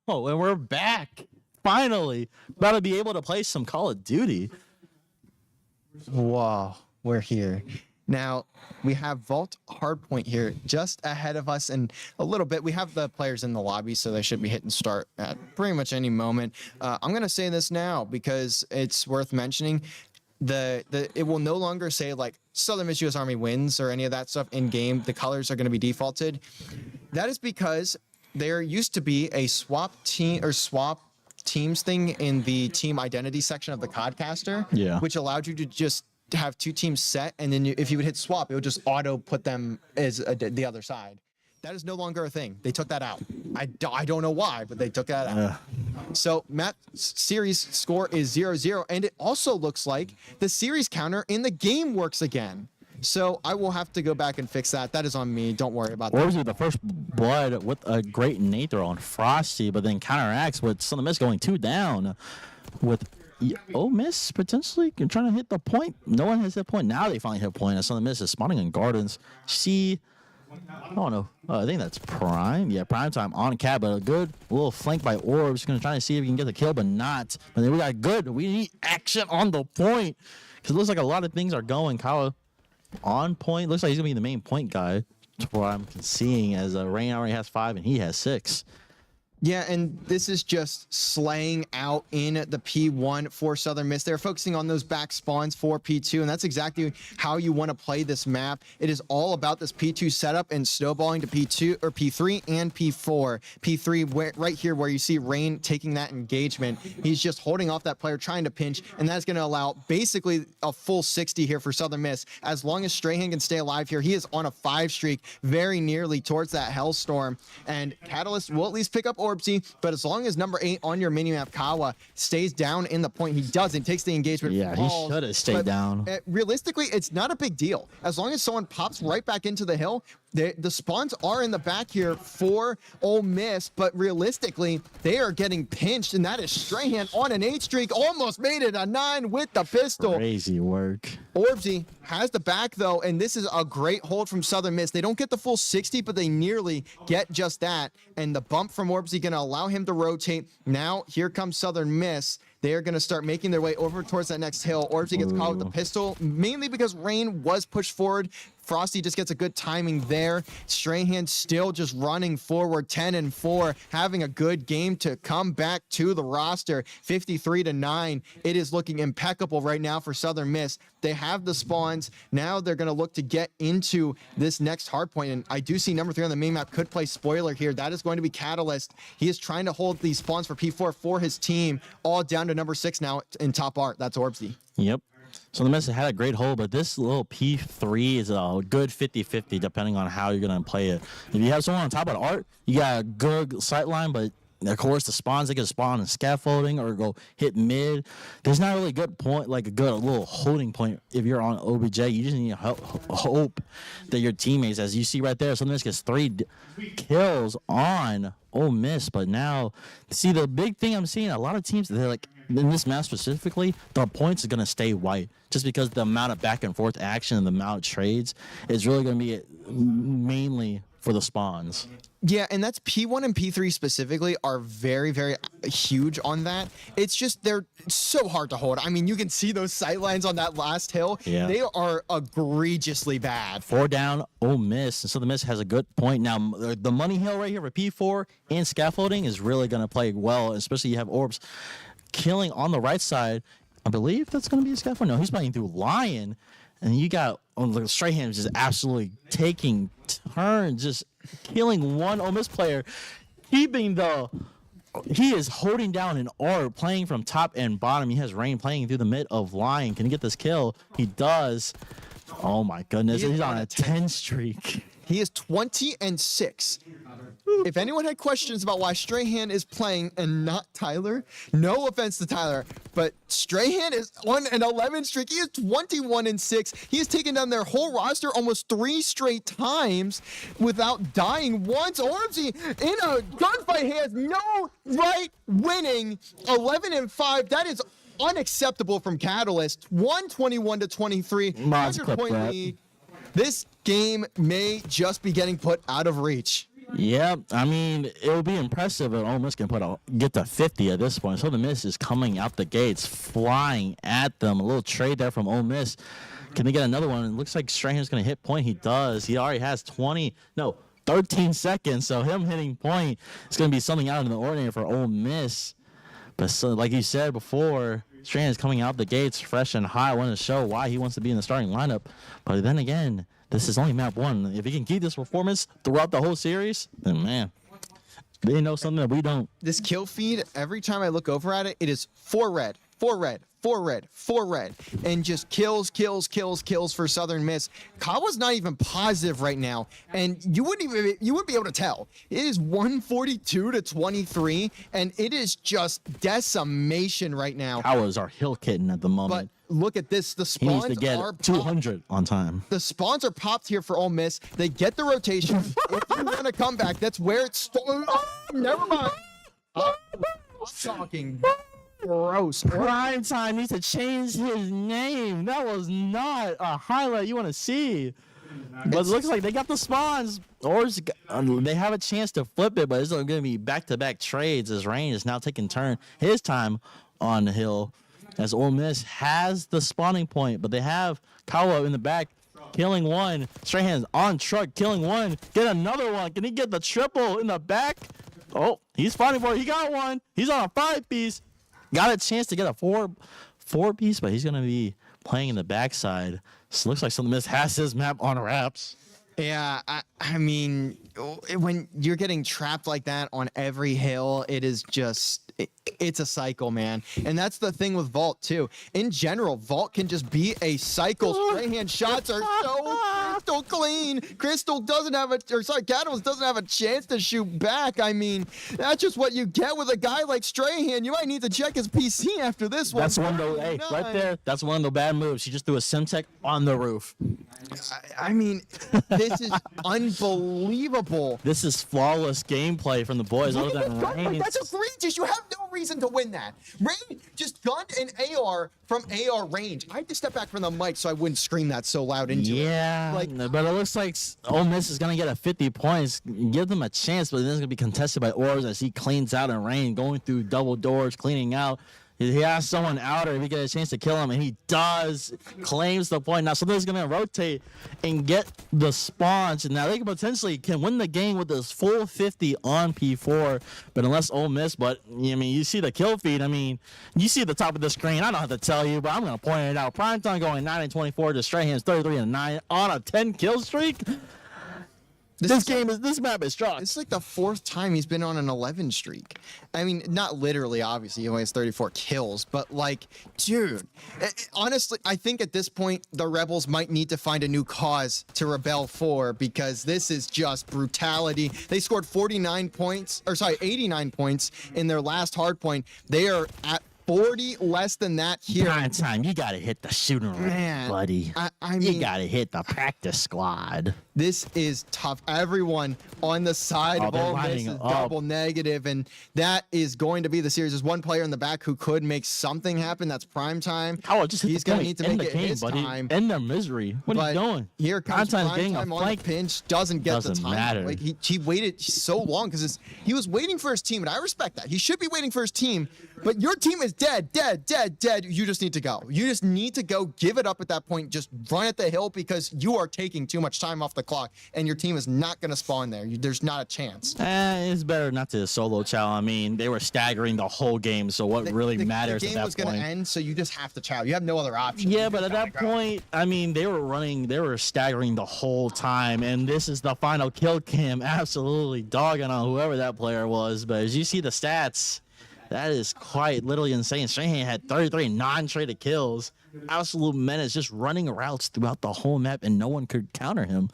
Speaker 2: and we're back. Finally, about to be able to play some Call of Duty.
Speaker 3: Whoa, we're here. Now, we have Vault Hardpoint here just ahead of us and a little bit. We have the players in the lobby, so they should be hitting start at pretty much any moment. I'm going to say this now because it's worth mentioning. It will no longer say like Southern Miss U.S. Army wins or any of that stuff in game. The colors are going to be defaulted. That is because there used to be a swap teams thing in the team identity section of the Codcaster, which allowed you to just have two teams set, and then if you would hit swap, it would just auto put them as the other side. That is no longer a thing. They took that out. I don't know why, but they took that out. So Matt series score is 0-0, and it also looks like the series counter in the game works again. So I will have to go back and fix that. That is on me. Don't worry about that.
Speaker 2: Orbsy the first blood with a great nade throw on Frosty, but then counteracts with Southern Miss going 2 down with Ole Miss potentially trying to hit the point. No one has hit point. Now they finally hit point. And Southern Miss is spawning in Gardens. See, I don't know. I think that's Prime. Yeah, Prime time on Cat, but a good little flank by Orbs. Going to try to see if he can get the kill, but not. But then we got good. We need action on the point because it looks like a lot of things are going. Kyle on point. Looks like he's going to be the main point guy. That's what I'm seeing as Rain already has 5 and he has 6.
Speaker 3: Yeah, and this is just slaying out in the P1 for Southern Miss. They're focusing on those back spawns for P2, and that's exactly how you want to play this map. It is all about this P2 setup and snowballing to P2 or P3 and P4. P3 right here where you see Rain taking that engagement. He's just holding off that player, trying to pinch, and that's going to allow basically a full 60 here for Southern Miss. As long as Strahan can stay alive here, he is on a 5 streak, very nearly towards that Hellstorm, and Catalyst will at least pick up Orbsy, but as long as number 8 on your minimap, Kawa, stays down in the point, he doesn't, takes the engagement.
Speaker 2: Yeah, he should have stayed down.
Speaker 3: Realistically, it's not a big deal. As long as someone pops right back into the hill, the spawns are in the back here for Ole Miss, but realistically, they are getting pinched, and that is Strahan on an 8 streak, almost made it a 9 with the pistol.
Speaker 2: Crazy work.
Speaker 3: Orbsy has the back, though, and this is a great hold from Southern Miss. They don't get the full 60, but they nearly get just that, and the bump from Orbsy going to allow him to rotate. Now, here comes Southern Miss. They are going to start making their way over towards that next hill. Orbsy gets caught with the pistol, mainly because Rain was pushed forward. Frosty just gets a good timing there. Strahan still just running forward, 10-4, having a good game to come back to the roster, 53-9. It is looking impeccable right now for Southern Miss. They have the spawns. Now they're going to look to get into this next hard point, and I do see number 3 on the main map could play spoiler here. That is going to be Catalyst. He is trying to hold these spawns for P4 for his team, all down to number 6 now in top art. That's Orbsy.
Speaker 2: Yep. So the Miss had a great hold, but this little P3 is a good 50-50 depending on how you're going to play it. If you have someone on top of the art, you got a good sight line, but of course the spawns, they can spawn in scaffolding or go hit mid. There's not really a good point, like a good little holding point if you're on OBJ. You just need to hope that your teammates, as you see right there, Southern Miss gets 3 kills on Ole Miss, but now, see the big thing I'm seeing, a lot of teams, they're like, in this map specifically, the points are going to stay white just because the amount of back and forth action and the amount of trades is really going to be mainly for the spawns.
Speaker 3: Yeah, and that's P1 and P3 specifically are very, very huge on that. It's just they're so hard to hold. I mean, you can see those sight lines on that last hill.
Speaker 2: Yeah.
Speaker 3: They are egregiously bad.
Speaker 2: 4 down, Ole Miss. And so the Miss has a good point. Now, the money hill right here for P4 and scaffolding is really going to play well, especially you have Orbs killing on the right side. I believe that's going to be a scaffold. No, he's playing through Lion. And you got Strahan just absolutely taking turns, just killing one Ole Miss player, keeping he is holding down an R, playing from top and bottom. He has Rain playing through the mid of Lion. Can he get this kill? He does. Oh my goodness, he's on a 10 streak.
Speaker 3: He is 20-6. If anyone had questions about why Strahan is playing and not Tyler, no offense to Tyler, but Strahan is on an 11 streak. He is 21-6. He has taken down their whole roster almost 3 straight times without dying once. Orbsy in a gunfight, he has no right winning. 11-5. That is unacceptable from Catalyst. 121-23. 100-point lead. This game may just be getting put out of reach.
Speaker 2: Yep, I mean, it would be impressive if Ole Miss can get to 50 at this point. Southern Miss is coming out the gates, flying at them. A little trade there from Ole Miss. Can they get another one? It looks like Strahan's going to hit point. He does. He already has 13 seconds. So him hitting point is going to be something out of the ordinary for Ole Miss. But so, like you said before, Strahan's coming out the gates fresh and high. I want to show why he wants to be in the starting lineup. But then again, this is only map 1. If he can keep this performance throughout the whole series, then man, they know something that we don't.
Speaker 3: This kill feed, every time I look over at it, it is 4 red, 4 red, 4 red, 4 red, and just kills for Southern Miss. Kawa's not even positive right now, and you wouldn't be able to tell. It is 142-23, and it is just decimation right now.
Speaker 2: Kawa's our hill kitten at the moment.
Speaker 3: But look at this. The
Speaker 2: He needs
Speaker 3: spawns
Speaker 2: to get
Speaker 3: are
Speaker 2: 200 on time.
Speaker 3: The spawns are popped here for Ole Miss. They get the rotation. If you want to come back, that's where it's. Oh, never mind. Shocking. Gross.
Speaker 2: Prime Time needs to change his name. That was not a highlight you want to see. But it looks like they got the spawns. Or they have a chance to flip it, but it's going to be back-to-back trades as Rain is now taking his time on the hill. As Ole Miss has the spawning point, but they have Kawa in the back, killing one. Strahan's on truck, killing one. Get another one. Can he get the triple in the back? Oh, he's fighting for it. He got one. He's on a 5-piece. Got a chance to get a four-piece, but he's going to be playing in the backside. So it looks like Southern Miss has his map on wraps.
Speaker 3: Yeah, I mean, when you're getting trapped like that on every hill, it is just, it's a cycle, man. And that's the thing with Vault, too. In general, Vault can just be a cycle. Strahan shots are so crystal clean. Catalyst doesn't have a chance to shoot back. I mean, that's just what you get with a guy like Strahan. You might need to check his PC after this one.
Speaker 2: That's one of the, hey, right there, that's one of the bad moves. He just threw a Simtech on the roof.
Speaker 3: I mean, this is unbelievable.
Speaker 2: This is flawless gameplay from the boys. Other than Rain.
Speaker 3: That's egregious. You have no reason to win that. Rain just gunned an AR from AR range. I had to step back from the mic so I wouldn't scream that so loud into it.
Speaker 2: Yeah, but it looks like Ole Miss is going to get a 50 points. Give them a chance, but then it's going to be contested by Oars as he cleans out and Rain going through double doors, cleaning out. He has someone out, or if he gets a chance to kill him, and he does, claims the point. Now, somebody's going to rotate and get the spawns, and now they potentially can win the game with this full 50 on P4, but unless Ole Miss, but, I mean, you see the kill feed, I mean, you see the top of the screen, I don't have to tell you, but I'm going to point it out. Primetime going 9-24 to Strahan's 33-9 on a 10 kill streak. This map is strong.
Speaker 3: It's like the 4th time he's been on an 11 streak. I mean, not literally, obviously. He only has 34 kills. But, like, dude, honestly, I think at this point, the Rebels might need to find a new cause to rebel for because this is just brutality. They scored 89 points in their last hard point. They are at 40 less than that here.
Speaker 2: Prime time, you got to hit the shooting range, buddy.
Speaker 3: I mean,
Speaker 2: you got to hit the practice squad.
Speaker 3: This is tough. Everyone on the side of Ole Miss is double negative, and that is going to be the series. There's one player in the back who could make something happen. That's Prime Time.
Speaker 2: Oh, just hit
Speaker 3: He's
Speaker 2: going to
Speaker 3: need to make it his time.
Speaker 2: End their misery. What are you doing?
Speaker 3: Here comes Prime
Speaker 2: getting
Speaker 3: Time
Speaker 2: a
Speaker 3: on the pinch. Doesn't get the time.
Speaker 2: Matter.
Speaker 3: Like he waited so long because he was waiting for his team, and I respect that. He should be waiting for his team, but your team is dead. You just need to go. You just need to go. Give it up at that point. Just run at the hill because you are taking too much time off the clock, and your team is not going to spawn there. There's not a chance.
Speaker 2: It's better not to solo chow. I mean, they were staggering the whole game, so what really matters at that point?
Speaker 3: The game was going to end, so you just have to chow. You have no other option.
Speaker 2: Yeah, but at that point, I mean, they were staggering the whole time, and this is the final kill cam. Absolutely dogging on whoever that player was. But as you see the stats, that is quite literally insane. Strahan had 33 non-traded kills. Absolute menace, just running routes throughout the whole map, and no one could counter him.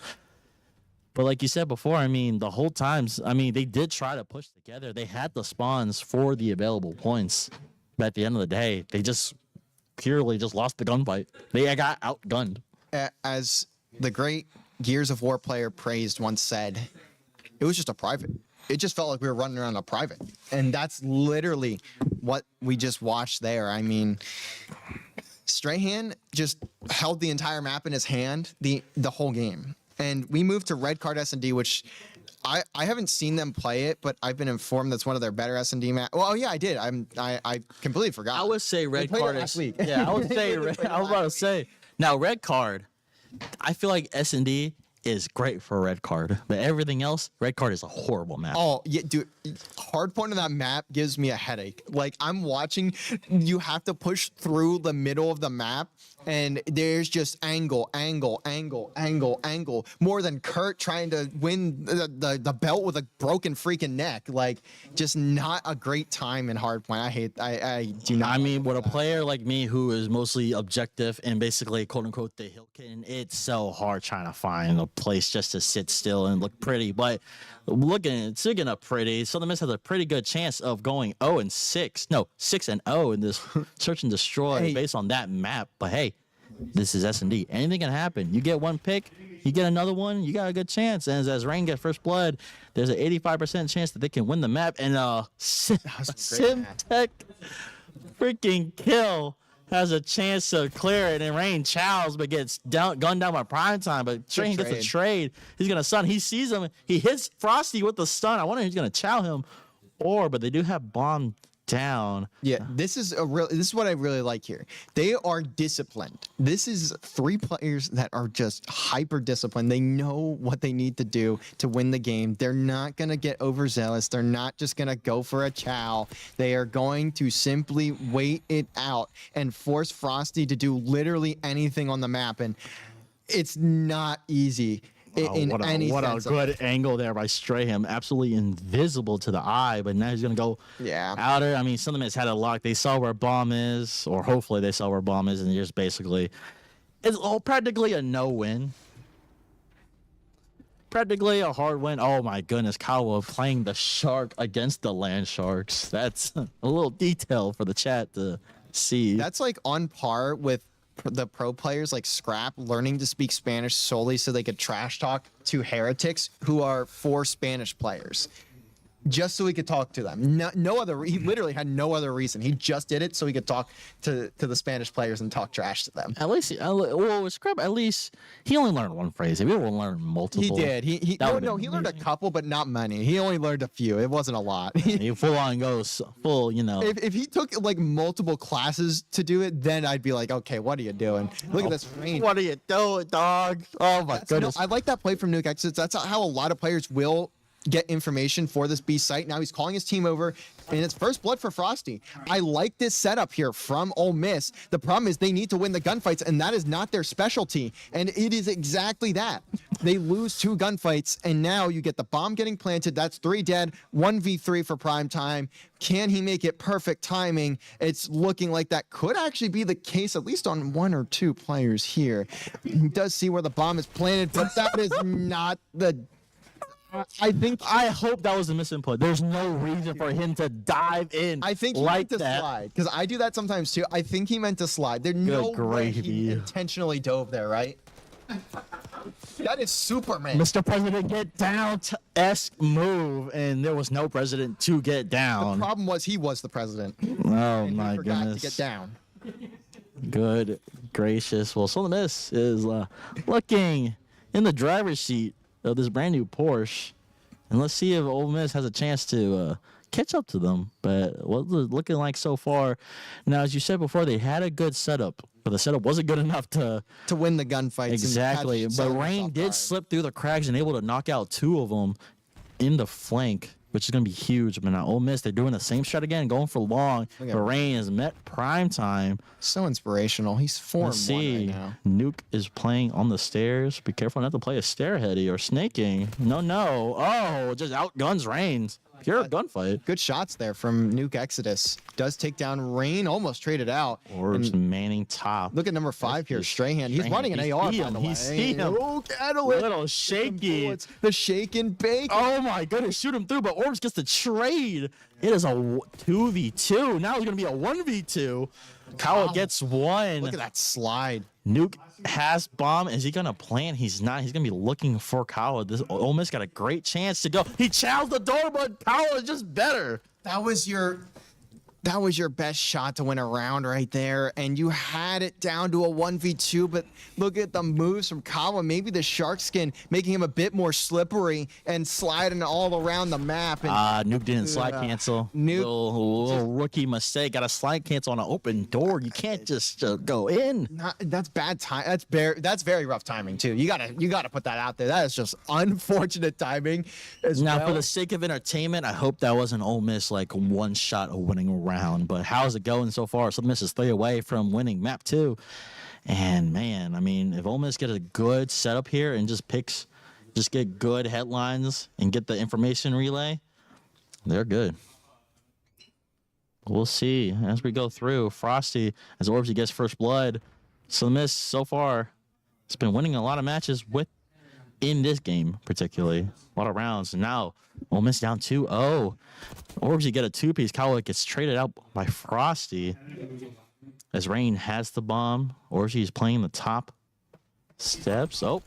Speaker 2: But like you said before, I mean, the whole times, I mean, they did try to push together. They had the spawns for the available points. But at the end of the day, they just purely just lost the gunfight. They got outgunned.
Speaker 3: As the great Gears of War player praised once said, it was just a private. It just felt like we were running around a private. And that's literally what we just watched there. I mean, Strahan just held the entire map in his hand the whole game. And we moved to red card S&D, which I haven't seen them play it, but I've been informed that's one of their better S&D maps. Well, oh, yeah, I did. I completely forgot.
Speaker 2: I would say red
Speaker 3: played it
Speaker 2: card
Speaker 3: last
Speaker 2: is.
Speaker 3: week.
Speaker 2: Yeah, I would say. I was about to say. Now, red card. I feel like S&D is great for a red card, but everything else, red card is a horrible map.
Speaker 3: Oh, yeah, dude. Hard point of that map gives me a headache. Like, I'm watching, you have to push through the middle of the map, and there's just angle. More than Kurt trying to win the belt with a broken freaking neck. Like, just not a great time in hard point. I do not.
Speaker 2: I mean, with a player like me who is mostly objective and basically quote unquote the Hilton, it's so hard trying to find a place just to sit still and look pretty. But speaking of pretty, Southern Miss has a pretty good chance of going 6-0 in this search and destroy based on that map. But hey, this is S&D. Anything can happen. You get one pick, you get another one, you got a good chance. And as Rain gets first blood, there's an 85% chance that they can win the map. And Simtech freaking kill has a chance to clear it, and Rain chows but gets gunned down by prime time. But Rain gets a trade. He's gonna stun. He sees him. He hits Frosty with the stun. I wonder if he's gonna chow him, but they do have bomb down.
Speaker 3: Yeah, this is what I really like here. They are disciplined. This is 3 players that are just hyper disciplined. They know what they need to do to win the game. They're not going to get overzealous. They're not just going to go for a chow. They are going to simply wait it out and force Frosty to do literally anything on the map. And it's not easy. What a good angle there by Strahan. Absolutely invisible to the eye, but now he's going to go outer. I mean, some of them has had a lock. They saw where bomb is, or hopefully they saw where bomb is, and just basically, it's practically a no-win. Practically a hard win. Oh my goodness, Kawa playing the shark against the land sharks. That's a little detail for the chat to see. That's like on par with the pro players like Scrap learning to speak Spanish solely so they could trash talk to heretics who are 4 Spanish players. Just so he could talk to them. No other. He literally had no other reason. He just did it so he could talk to the Spanish players and talk trash to them. At least, with Scrap, at least he only learned one phrase. If he would learn multiple, he did. He learned a couple, but not many. He only learned a few. It wasn't a lot. He full on goes full. If he took like multiple classes to do it, then I'd be like, okay, what are you doing? Look at this range. What are you doing, dog? Oh my goodness. I like that play from Nuke Exits. That's how a lot of players will get information for this B site. Now he's calling his team over, and it's first blood for Frosty. I like this setup here from Ole Miss. The problem is they need to win the gunfights, and that is not their specialty. And it is exactly that. They lose 2 gunfights, and now you get the bomb getting planted. That's 3 dead, 1v3 for prime time. Can he make it perfect timing? It's looking like that could actually be the case, at least on 1 or 2 players here. He does see where the bomb is planted, but that is not the... I hope that was a misinput. There's no reason for him to dive in. I think he meant to slide, because I do that sometimes too. I think he meant to slide. There's no way he intentionally dove there, right? That is Superman. Mr. President, get down-esque move, and there was no president to get down. The problem was he was the president. Oh my goodness. To get down. Good gracious. Well, Southern Miss is looking in the driver's seat of this brand new Porsche, and let's see if Ole Miss has a chance to catch up to them. But what's it looking like so far? Now, as you said before, they had a good setup, but the setup wasn't good enough to win the gunfights. Exactly, but Rain did slip through the cracks and able to knock out 2 of them in the flank, which is going to be huge. But now Ole Miss, they're doing the same strat again, going for long. But Rain has met prime time. So inspirational. He's 4-1 right now. Nuke is playing on the stairs. Be careful not to play a stairheady or snaking. No. Oh, just outguns Rain. Pure gunfight. Good shots there from Nuke Exodus. Does take down Rain, almost traded out. Orbs manning top. Look at number 5 here, Strahan. He's running an AR, by the way. He's seen him. Oh, Catalyst. A little shaky. The shake and bake. Oh, my goodness. Shoot him through, but Orbs gets the trade. It is a 2v2. Now it's going to be a 1v2. Kawa gets 1. Look at that slide. Nuke has bomb. Is he going to plant? He's not. He's going to be looking for Kawa. This Ole Miss got a great chance to go. He chows the door, but Kawa is just better. That was your... that was your best shot to win a round right there, and you had it down to a 1v2, but look at the moves from Kawa. Maybe the shark skin making him a bit more slippery and sliding all around the map. And
Speaker 2: Nuke didn't slide cancel.
Speaker 3: Nuke
Speaker 2: Little rookie mistake. Got a slide cancel on an open door. You can't just go in.
Speaker 3: that's bad time. That's very rough timing too. You gotta put that out there. That is just unfortunate timing.
Speaker 2: Now,
Speaker 3: well.
Speaker 2: for the sake of entertainment, I hope that wasn't Ole Miss like one shot of winning a round. But how's it going so far? So Ole Miss is 3 away from winning map 2. And man, I mean, if Ole Miss get a good setup here and just get good headlines and get the information relay, they're good. We'll see as we go through. Frosty, as Orbsy gets first blood. So Miss so far has been winning a lot of matches in this game, particularly a lot of rounds. And now Ole Miss down 2-0. Orbsy get a 2-piece. Kawa gets traded out by Frosty. As Rain has the bomb, Orbsy is playing the top steps. Oh,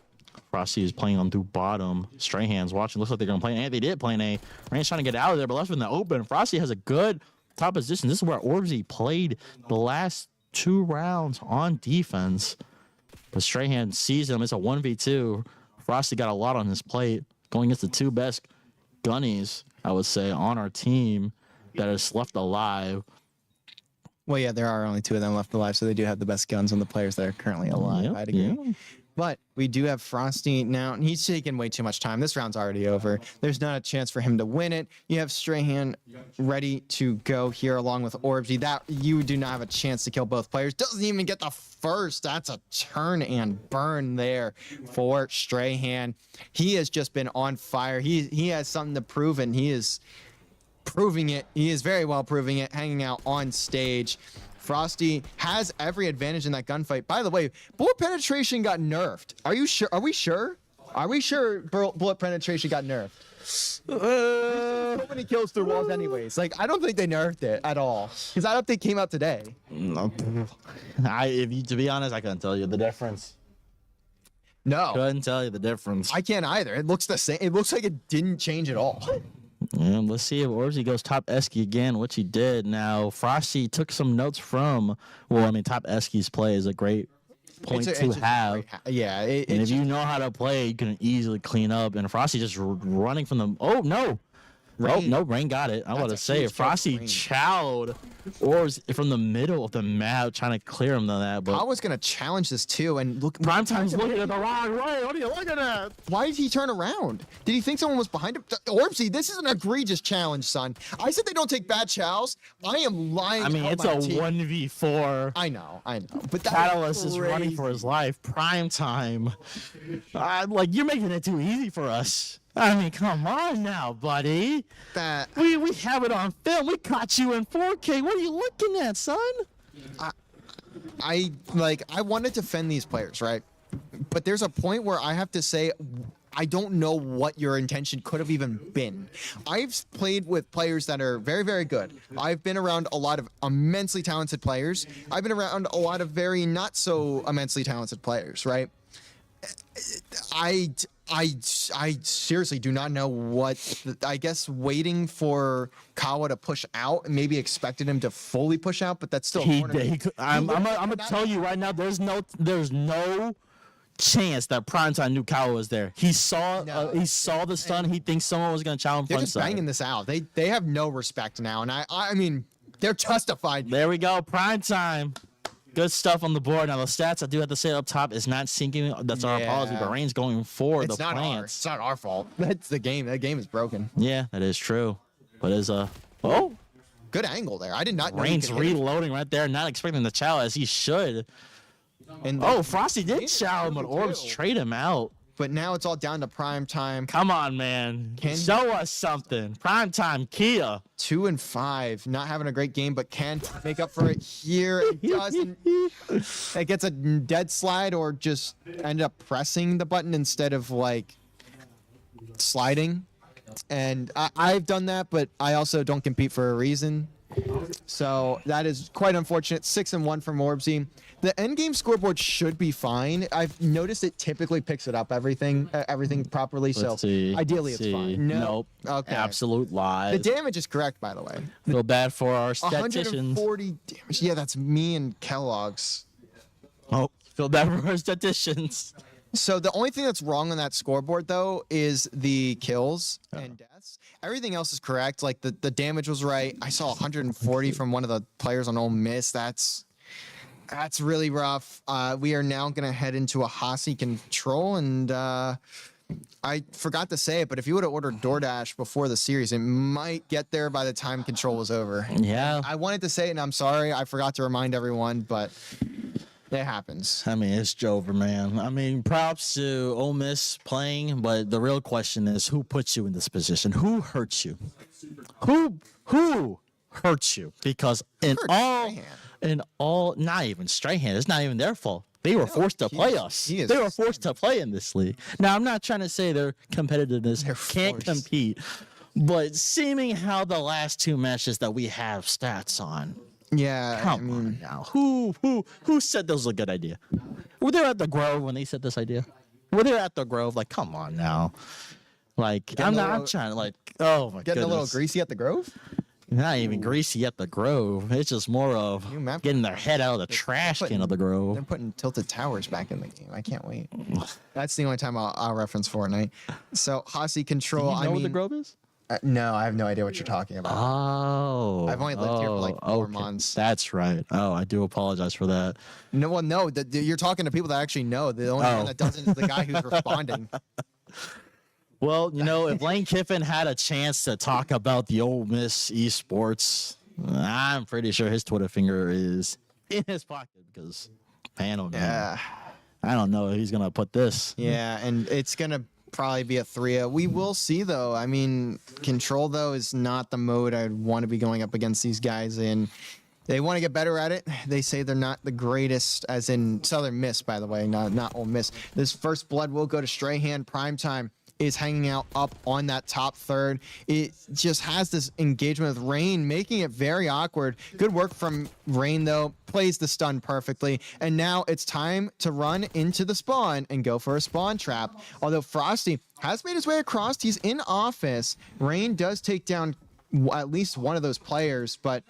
Speaker 2: Frosty is playing on through bottom. Strahan's watching. Looks like they're going to play an A. They did play an A. Rain's trying to get out of there, but left in the open. Frosty has a good top position. This is where Orbsy played the last 2 rounds on defense. But Strahan sees him. It's a 1v2. Frosty got a lot on his plate. Going against the 2 best gunnies, I would say, on our team that is left alive.
Speaker 3: Well, yeah, there are only 2 of them left alive, so they do have the best guns on the players that are currently alive.
Speaker 2: Yep,
Speaker 3: I'd agree.
Speaker 2: yeah.
Speaker 3: But we do have Frosty now, and he's taking way too much time. This round's already over. There's not a chance for him to win it. You have Strahan ready to go here along with Orbsy. That you do not have a chance to kill both players. Doesn't even get the first. That's a turn and burn there for Strahan. He has just been on fire. He has something to prove, and he is proving it. He is very well proving it, hanging out on stage. Frosty has every advantage in that gunfight. By the way, bullet penetration got nerfed. Are you sure? Are we sure? Are we sure bullet penetration got nerfed? So many kills through walls anyways. Like, I don't think they nerfed it at all. Because that update came out today.
Speaker 2: No. To be honest, I couldn't tell you the difference.
Speaker 3: No.
Speaker 2: Couldn't tell you the difference.
Speaker 3: I can't either. It looks the same. It looks like it didn't change at all.
Speaker 2: And let's see if Orbsy goes top Esky again, which he did. Now, Frosty took some notes from, top Esky's play is a great point to have.
Speaker 3: Yeah.
Speaker 2: And if you know how to play, you can easily clean up. And Frosty just running from the... Oh, no. Rain. Oh, no, Rain got it. I want to say, Frosty chowed from the middle of the map, trying to clear him to that. But
Speaker 3: I was going to challenge this too. And look,
Speaker 2: Primetime's looking at the wrong way. What are you looking at?
Speaker 3: Why did he turn around? Did he think someone was behind him? Orbsy, this is an egregious challenge, son. I said they don't take bad chows. I am lying.
Speaker 2: I mean, it's a 1v4.
Speaker 3: I know. But
Speaker 2: Catalyst is running for his life. Primetime. You're making it too easy for us. I mean, come on now, buddy. We have it on film. We caught you in 4K. What are you looking at, son?
Speaker 3: I want to defend these players, right? But there's a point where I have to say, I don't know what your intention could have even been. I've played with players that are very, very good. I've been around a lot of immensely talented players. I've been around a lot of very not so immensely talented players, right? I seriously do not know what. I guess waiting for Kawa to push out and maybe expected him to fully push out, but that's still.
Speaker 2: I'm gonna tell you right now. There's no chance that Primetime knew Kawa was there. He saw the stun. He thinks someone was gonna challenge.
Speaker 3: They're just banging this out. They have no respect now, and I mean they're justified.
Speaker 2: There we go. Primetime. Good stuff on the board. Now, the stats I do have to say up top is not syncing. That's our apology, but Rain's going for the plants.
Speaker 3: It's not our fault. That's the game. That game is broken.
Speaker 2: Yeah, that is true. But
Speaker 3: good angle there. I did not know
Speaker 2: Rain's reloading right there, not expecting the chow as he should.
Speaker 3: And
Speaker 2: Frosty did chow him, but Orbs trade him out.
Speaker 3: But now it's all down to Primetime.
Speaker 2: Come on, man. Show us something. Primetime Kia.
Speaker 3: 2 and 5. Not having a great game, but can make up for it here. It doesn't. It gets a dead slide or just end up pressing the button instead of sliding. And I've done that, but I also don't compete for a reason. So that is quite unfortunate. 6-1 from Orbsy. The end game scoreboard should be fine. I've noticed it typically picks it up everything properly.
Speaker 2: Let's see.
Speaker 3: Ideally
Speaker 2: Let's
Speaker 3: it's
Speaker 2: see.
Speaker 3: fine. No.
Speaker 2: Nope.
Speaker 3: Okay.
Speaker 2: Absolute lies.
Speaker 3: The damage is correct, by the way.
Speaker 2: Feel bad for our statisticians.
Speaker 3: 140 damage. Yeah, that's me and Kellogg's.
Speaker 2: Oh, feel bad for our statisticians.
Speaker 3: So the only thing that's wrong on that scoreboard, though, is the kills and deaths. Everything else is correct. Like the damage was right. I saw 140 from one of the players on Ole Miss. That's really rough. We are now going to head into a Hossie control, and I forgot to say it, but if you would have ordered DoorDash before the series, it might get there by the time control was over.
Speaker 2: Yeah.
Speaker 3: I wanted to say it, and I'm sorry. I forgot to remind everyone, but it happens.
Speaker 2: I mean, it's Jover, man. I mean, props to Ole Miss playing, but the real question is, who puts you in this position? Who hurts you? Who hurts you? Because not even Strahan. It's not even their fault. They were forced to play us. They were forced to play in this league. Now, I'm not trying to say their competitiveness can't compete, but seeming how the last two matches that we have stats on.
Speaker 3: Yeah,
Speaker 2: Come on now. Who said this was a good idea? Were they at the Grove when they said this idea? Were they at the Grove? Like, come on now. Like, I'm trying to, like, oh my
Speaker 3: getting
Speaker 2: goodness.
Speaker 3: a little greasy at the Grove?
Speaker 2: Not even greasy at the Grove. It's just more of getting their head out of the trash can of the Grove.
Speaker 3: They're putting Tilted Towers back in the game. I can't wait. That's the only time I'll reference Fortnite. So, Hossie control.
Speaker 2: You know what the Grove is?
Speaker 3: No, I have no idea what you're talking about.
Speaker 2: Oh.
Speaker 3: I've only lived here for like 4 months.
Speaker 2: That's right. Oh, I do apologize for that.
Speaker 3: No one, no. You're talking to people that actually know. The only one that doesn't is the guy who's responding.
Speaker 2: Well, you know, if Lane Kiffin had a chance to talk about the Ole Miss esports, I'm pretty sure his Twitter finger is in his pocket because, man, oh man.
Speaker 3: Yeah.
Speaker 2: I don't know if he's going to put this.
Speaker 3: Yeah, and it's going to probably be a 3-0. We will see, though. I mean, control, though, is not the mode I'd want to be going up against these guys in. They want to get better at it. They say they're not the greatest, as in Southern Miss, by the way, not Ole Miss. This first blood will go to Strahan. Primetime is hanging out up on that top third. It just has this engagement with Rain, making it very awkward. Good work from Rain, though. Plays the stun perfectly. And now it's time to run into the spawn and go for a spawn trap. Although Frosty has made his way across. He's in office. Rain does take down at least one of those players, but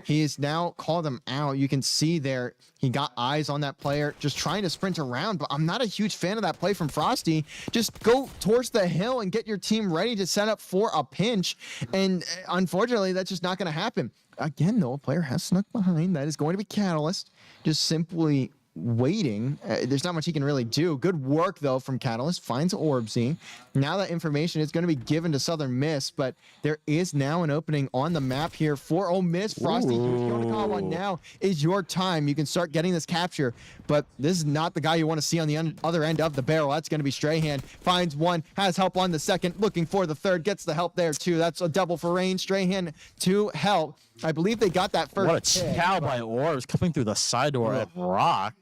Speaker 3: he has now called him out. You can see there, he got eyes on that player, just trying to sprint around, but I'm not a huge fan of that play from Frosty. Just go towards the hill and get your team ready to set up for a pinch. And unfortunately, that's just not going to happen. Again, though, a player has snuck behind. That is going to be Catalyst. Just simply waiting. There's not much he can really do. Good work, though, from Catalyst. Finds Orbsy. Now that information is going to be given to Southern Miss, but there is now an opening on the map here for Ole Miss. Frosty, if you want to call one now, is your time. You can start getting this capture, but this is not the guy you want to see on the other end of the barrel. That's going to be Strahan. Finds one, has help on the second, looking for the third, gets the help there, too. That's a double for Rain. Strahan to help. I believe they got that first.
Speaker 2: What a chow by Orbs coming through the side door at Rock.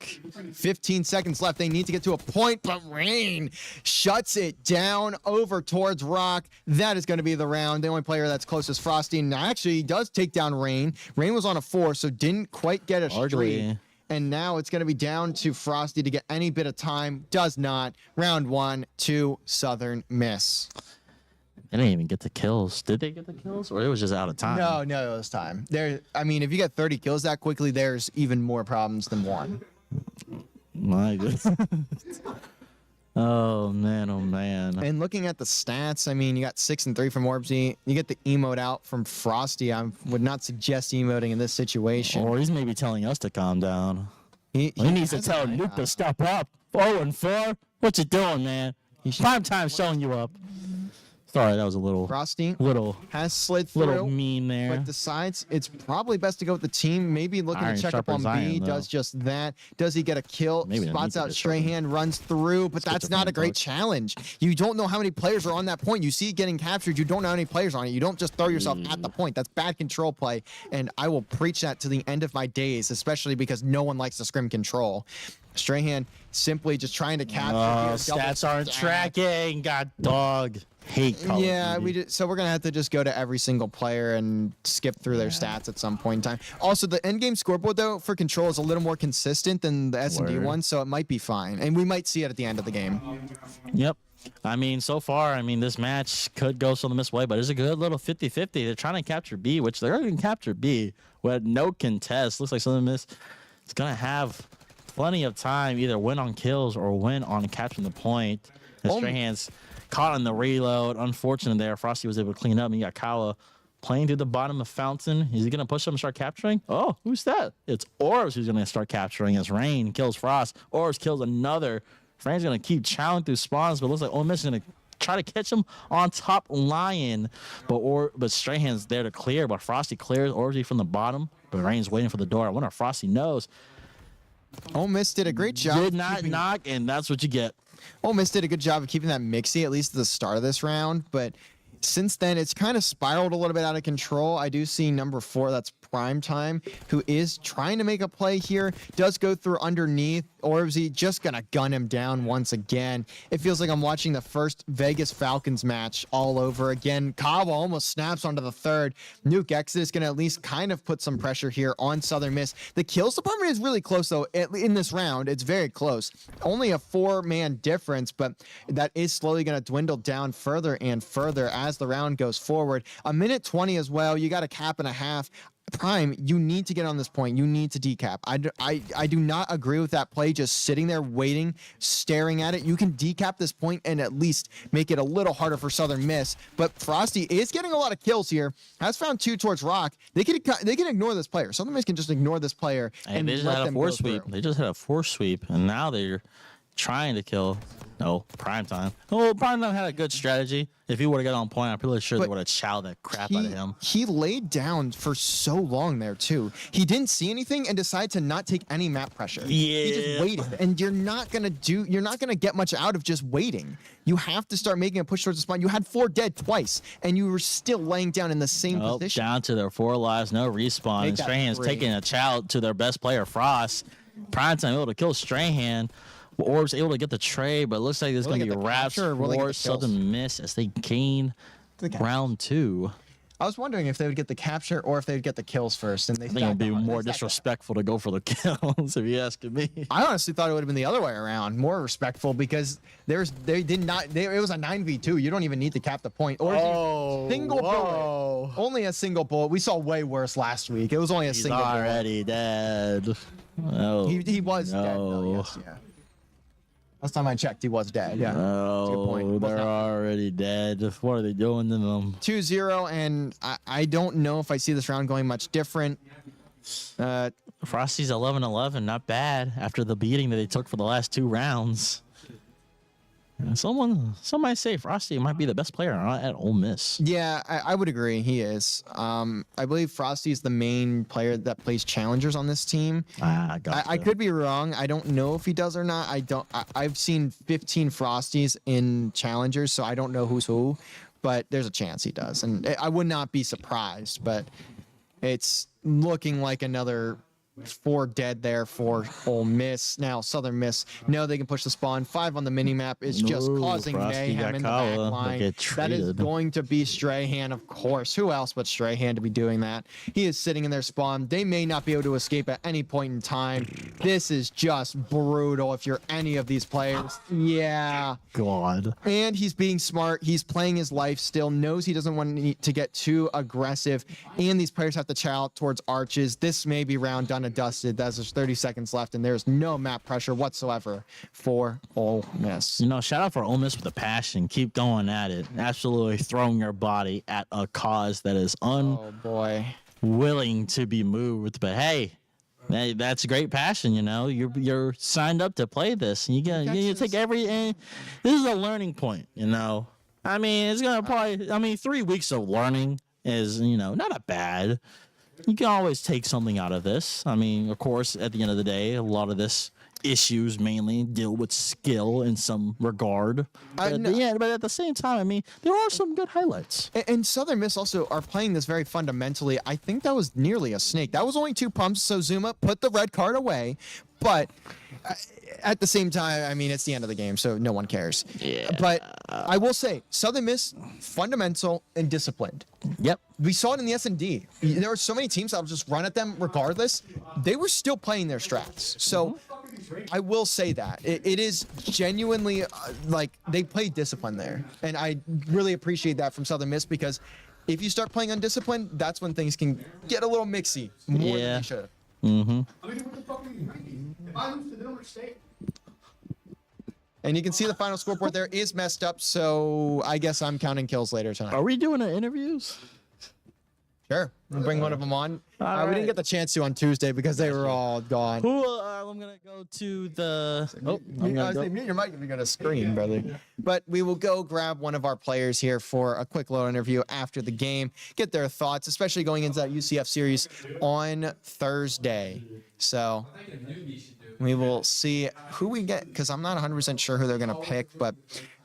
Speaker 3: 15 seconds left. They need to get to a point, but Rain shuts it down over towards Rock. That is going to be the round. The only player that's closest, Frosty, and actually does take down Rain. Rain was on a 4, so didn't quite get a streak. And now it's going to be down to Frosty to get any bit of time. Does not. Round 1 to Southern Miss.
Speaker 2: They didn't even get the kills. Did they get the kills? Or it was just out of time?
Speaker 3: No, it was time. I mean, if you get 30 kills that quickly, there's even more problems than one.
Speaker 2: My goodness. Oh, man, oh, man.
Speaker 3: And looking at the stats, I mean, you got 6 and 3 from Orbsy. You get the emote out from Frosty. I would not suggest emoting in this situation.
Speaker 2: Or he's maybe telling us to calm down. He needs to tell Luke to step up. 0 and 4? What you doing, man? Prime time showing you up. Sorry, that was a little
Speaker 3: Frosty has slid through,
Speaker 2: little mean there,
Speaker 3: but decides it's probably best to go with the team. Maybe looking to check up on B. Does just that. Does he get a kill? Maybe spots out Strahan, runs through, but that's not a great challenge. You don't know how many players are on that point. You see it getting captured. You don't know how many players are on it. You don't just throw yourself at the point. That's bad control play, and I will preach that to the end of my days, especially because no one likes to scrim control. Strahan simply just trying to capture.
Speaker 2: Stats aren't tracking. God dog. hate Call
Speaker 3: Yeah,
Speaker 2: of Duty.
Speaker 3: so we're gonna have to just go to every single player and skip through their stats at some point in time. Also, the end game scoreboard though for Control is a little more consistent than the S&D
Speaker 2: Word.
Speaker 3: one, so it might be fine, and we might see it at the end of the game.
Speaker 2: Yep. I mean, so far, I mean, this match could go Southern Miss way, but it's a good little 50-50. They're trying to capture B, which they're going to capture B with no contest. Looks like Southern Miss is going to have plenty of time, either win on kills or win on capturing the point. And Strahan's caught on the reload. Unfortunate there. Frosty was able to clean up, and you got Kawa playing through the bottom of Fountain. Is he going to push him and start capturing? Oh, who's that? It's Orbs who's going to start capturing as Rain kills Frost. Orbs kills another. Frank's going to keep chowing through spawns, but it looks like Ole Miss is going to try to catch him on top Lion. But Strahan's there to clear, but Frosty clears Orbsy from the bottom. But Rain's waiting for the door. I wonder if Frosty knows.
Speaker 3: Ole Miss did a great job.
Speaker 2: Did not knock, and that's what you get.
Speaker 3: Ole Miss did a good job of keeping that mixy, at least at the start of this round, but since then, it's kind of spiraled a little bit out of control. I do see number 4, that's Prime Time, who is trying to make a play here, does go through underneath. Orbsy just going to gun him down once again. It feels like I'm watching the first Vegas Falcons match all over again. Kawa almost snaps onto the third. Nuke Exodus going to at least kind of put some pressure here on Southern Miss. The kills department is really close, though. In this round, it's very close. Only a 4-man difference, but that is slowly going to dwindle down further and further as the round goes forward. A minute 20 as well. You got a cap and a half. Prime, you need to get on this point. You need to decap. I do not agree with that play, just sitting there waiting, staring at it. You can decap this point and at least make it a little harder for Southern Miss. But Frosty is getting a lot of kills here. Has found 2 towards Rock. They can ignore this player. Southern Miss can just ignore this player and
Speaker 2: They just
Speaker 3: let
Speaker 2: had a
Speaker 3: them
Speaker 2: force
Speaker 3: go
Speaker 2: sweep.
Speaker 3: through.
Speaker 2: They just had a force sweep, and now they're trying to kill. No, Prime Time. Oh, Prime Time had a good strategy. If he would have got on point, I'm pretty sure they
Speaker 3: But
Speaker 2: would have chowed that crap out of him.
Speaker 3: He laid down for so long there too. He didn't see anything and decided to not take any map pressure. He just
Speaker 2: Yeah.
Speaker 3: waited, and you're not gonna get much out of just waiting. You have to start making a push towards the spawn. You had 4 dead twice, and you were still laying down in the same
Speaker 2: Oh,
Speaker 3: position.
Speaker 2: down to their 4 lives, no respawn.
Speaker 3: Make
Speaker 2: And
Speaker 3: that
Speaker 2: Strahan's
Speaker 3: 3.
Speaker 2: taking a chow to their best player, Frost. Prime Time able to kill Strahan. Orbs able to get the trade, but it looks like it's
Speaker 3: Will they
Speaker 2: going to
Speaker 3: get
Speaker 2: be
Speaker 3: the
Speaker 2: wraps
Speaker 3: capture or will they get
Speaker 2: for
Speaker 3: the kills?
Speaker 2: Southern Miss as they gain
Speaker 3: The capture.
Speaker 2: round 2.
Speaker 3: I was wondering if they would get the capture or if they would get the kills first, and they
Speaker 2: I think it would be
Speaker 3: stacked them.
Speaker 2: more
Speaker 3: They stacked them.
Speaker 2: disrespectful to go for the kills, if you ask me.
Speaker 3: I honestly thought it would have been the other way around, more respectful, because it was a 9v2. You don't even need to cap the point. Or single bullet. Only a single bullet. We saw way worse last week. It was only a
Speaker 2: He's
Speaker 3: single bullet.
Speaker 2: already dead. Oh,
Speaker 3: He was dead.
Speaker 2: no.
Speaker 3: Though, yes, yeah. Last time I checked, he was dead. Yeah. That's a good point.
Speaker 2: Oh,
Speaker 3: Was
Speaker 2: they're
Speaker 3: not-
Speaker 2: already dead. What are they doing to them?
Speaker 3: 2-0, and I don't know if I see this round going much different.
Speaker 2: Frosty's 11-11, not bad after the beating that they took for the last 2 rounds. And some might say Frosty might be the best player at Ole Miss.
Speaker 3: Yeah, I would agree. He is. I believe Frosty is the main player that plays challengers on this team.
Speaker 2: Gotcha.
Speaker 3: I could be wrong. I don't know if he does or not. I've seen 15 Frosties in challengers, so I don't know who's who, but there's a chance he does, and I would not be surprised. But it's looking like another 4 dead there for Ole Miss. Now Southern Miss, no, they can push the spawn. 5 on the mini map is just
Speaker 2: No,
Speaker 3: causing
Speaker 2: Frosty
Speaker 3: mayhem in the
Speaker 2: got
Speaker 3: back
Speaker 2: Kawa.
Speaker 3: line.
Speaker 2: They get
Speaker 3: That is
Speaker 2: traded.
Speaker 3: going to be Strahan, of course. Who else but Strahan to be doing that? He is sitting in their spawn. They may not be able to escape at any point in time. This is just brutal if you're any of these players. Yeah.
Speaker 2: God.
Speaker 3: And he's being smart. He's playing his life still, knows he doesn't want to get too aggressive. And these players have to chow towards arches. This may be round done and dusted. There's 30 seconds left, and there's no map pressure whatsoever for Ole Miss.
Speaker 2: You know, shout out for Ole Miss with a passion. Keep going at it. Absolutely throwing your body at a cause that is
Speaker 3: Oh, boy.
Speaker 2: unwilling to be moved. But hey, that's a great passion. You know, you're signed up to play this, and you take every. And this is a learning point. You know, I mean, it's gonna probably. I mean, 3 weeks of learning is not a bad. You can always take something out of this. I mean, of course, at the end of the day, a lot of this issues mainly, deal with skill in some regard. But,
Speaker 3: no-
Speaker 2: but at the same time, I mean, there are some good highlights.
Speaker 3: And Southern Miss also are playing this very fundamentally. I think that was nearly a snake. That was only 2 pumps, so Zuma put the red card away. But at the same time, I mean, it's the end of the game, so no one cares.
Speaker 2: Yeah.
Speaker 3: But I will say, Southern Miss, fundamental and disciplined.
Speaker 2: Yep.
Speaker 3: We saw it in the S&D. There were so many teams that would just run at them regardless. They were still playing their strats. So I will say that. It is genuinely, like, they play discipline there. And I really appreciate that from Southern Miss, because if you start playing undisciplined, that's when things can get a little mixy. More than
Speaker 2: Yeah.
Speaker 3: they should.
Speaker 1: I mean, what the fuck are you thinking? If I lose to Delaware State,
Speaker 3: And you can see the final scoreboard there is messed up, so I guess I'm counting kills later tonight.
Speaker 2: Are we doing the interviews?
Speaker 3: Sure. We'll bring one of them on. We
Speaker 2: right.
Speaker 3: didn't get the chance to on Tuesday because they were all gone.
Speaker 2: Who? I'm gonna go to the. Oh, I'm gonna go.
Speaker 3: Mute your mic if you're going to scream, brother. But we will go grab one of our players here for a quick little interview after the game, get their thoughts, especially going into that UCF series on Thursday. So we will see who we get, because I'm not 100% sure who they're going to pick, but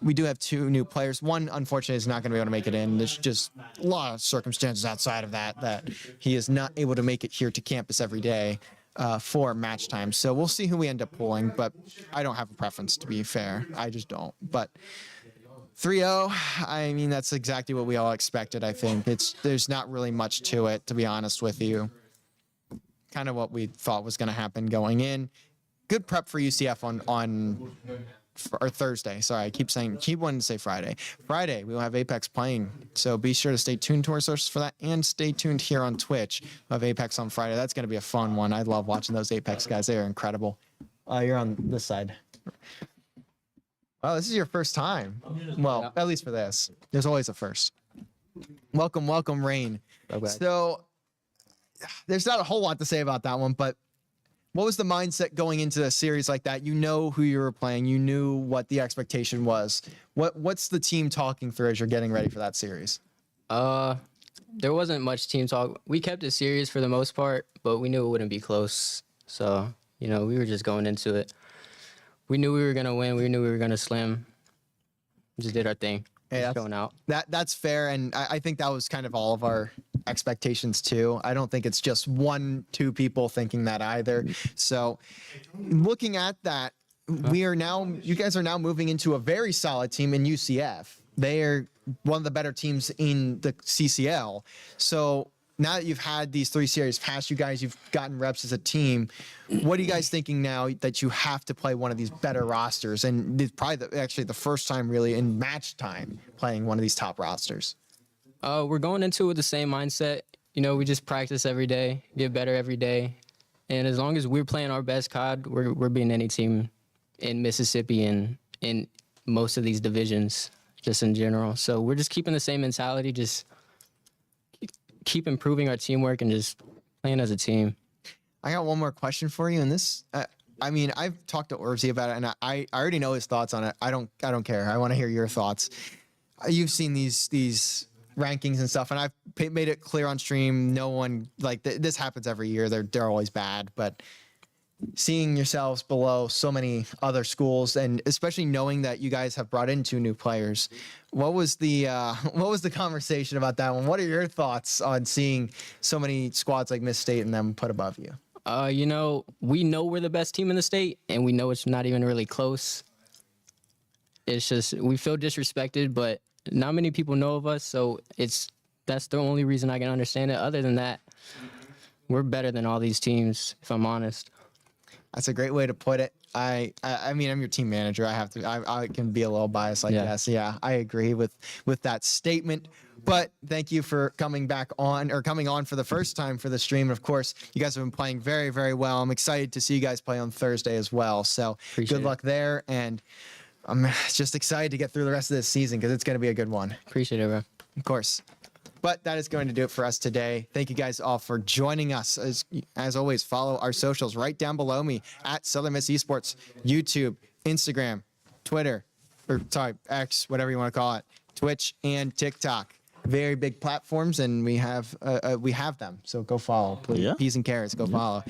Speaker 3: we do have 2 new players. One, unfortunately, is not going to be able to make it in. There's just a lot of circumstances outside of that he is not able to make it here to campus every day for match time. So we'll see who we end up pulling, but I don't have a preference, to be fair. I just don't. But 3-0, I mean, that's exactly what we all expected, I think. There's not really much to it, to be honest with you. Kind of what we thought was going to happen going in. Good prep for UCF or Thursday. Sorry, I keep wanting to say Friday. Friday, we will have Apex playing. So be sure to stay tuned to our socials for that, and stay tuned here on Twitch. We'll have Apex on Friday. That's going to be a fun one. I love watching those Apex guys. They are incredible. You're on this side. Well, this is your first time. Well, at least for this. There's always a first. Welcome, Rain. So there's not a whole lot to say about that one, but what was the mindset going into a series like that? You know who you were playing. You knew what the expectation was. What's the team talking through as you're getting ready for that series?
Speaker 4: There wasn't much team talk. We kept it serious for the most part, but we knew it wouldn't be close. So, we were just going into it. We knew we were going to win. We knew we were going to slam. Just did our thing.
Speaker 3: Hey,
Speaker 4: Just going out.
Speaker 3: That's fair, and I think that was kind of all of our expectations too. I don't think it's just 1-2 people thinking that either. So looking at that, you guys are now moving into a very solid team in UCF. They are one of the better teams in the CCL. So now that you've had these 3 series past you guys, you've gotten reps as a team. What are you guys thinking now that you have to play one of these better rosters? And it's probably actually the first time really in match time playing one of these top rosters.
Speaker 4: We're going into it with the same mindset. We just practice every day, get better every day. And as long as we're playing our best COD, we're beating any team in Mississippi and in most of these divisions, just in general. So we're just keeping the same mentality, just keep improving our teamwork and just playing as a team.
Speaker 3: I got one more question for you, and this, I've talked to Orsy about it, and I already know his thoughts on it. I don't care. I want to hear your thoughts. You've seen these rankings and stuff, and I've made it clear on stream. No one this happens every year. They're always bad, but seeing yourselves below so many other schools, and especially knowing that you guys have brought in 2 new players, what was the conversation about that one? What are your thoughts on seeing so many squads like Miss State and them put above you?
Speaker 4: We know we're the best team in the state, and we know it's not even really close. It's just we feel disrespected, but not many people know of us, so that's the only reason I can understand it. Other than that, we're better than all these teams, if I'm honest.
Speaker 3: That's a great way to put it. I mean, I'm your team manager. I can be a little biased, I guess. Yeah, I agree with that statement. But thank you for coming on for the first time for the stream. And of course, you guys have been playing very, very well. I'm excited to see you guys play on Thursday as well. So good luck there. And I'm just excited to get through the rest of this season because it's going to be a good one.
Speaker 4: Appreciate it, bro.
Speaker 3: Of course. But that is going to do it for us today. Thank you guys all for joining us. As always, follow our socials right down below me at Southern Miss Esports, YouTube, Instagram, Twitter, X, whatever you want to call it, Twitch, and TikTok. Very big platforms, and we have them. So go follow, please.
Speaker 2: Yeah.
Speaker 3: Peas and carrots, go follow.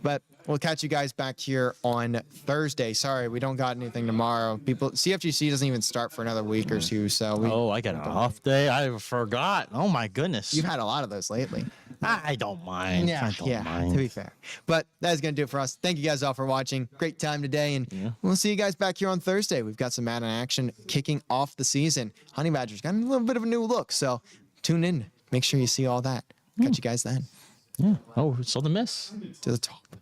Speaker 3: But we'll catch you guys back here on Thursday. Sorry, we don't got anything tomorrow. CFGC doesn't even start for another week or two, so
Speaker 2: I got an off day. I forgot. Oh my goodness.
Speaker 3: you've had a lot of those lately.
Speaker 2: I don't mind. I don't mind.
Speaker 3: To be fair. But that's going to do it for us. Thank you guys all for watching. Great time today, and we'll see you guys back here on Thursday. We've got some Madden action kicking off the season. Honey Badger's got a little bit of a new look, so tune in. Make sure you see all that. Catch you guys then.
Speaker 2: Yeah. Oh, so the miss.
Speaker 3: To the top.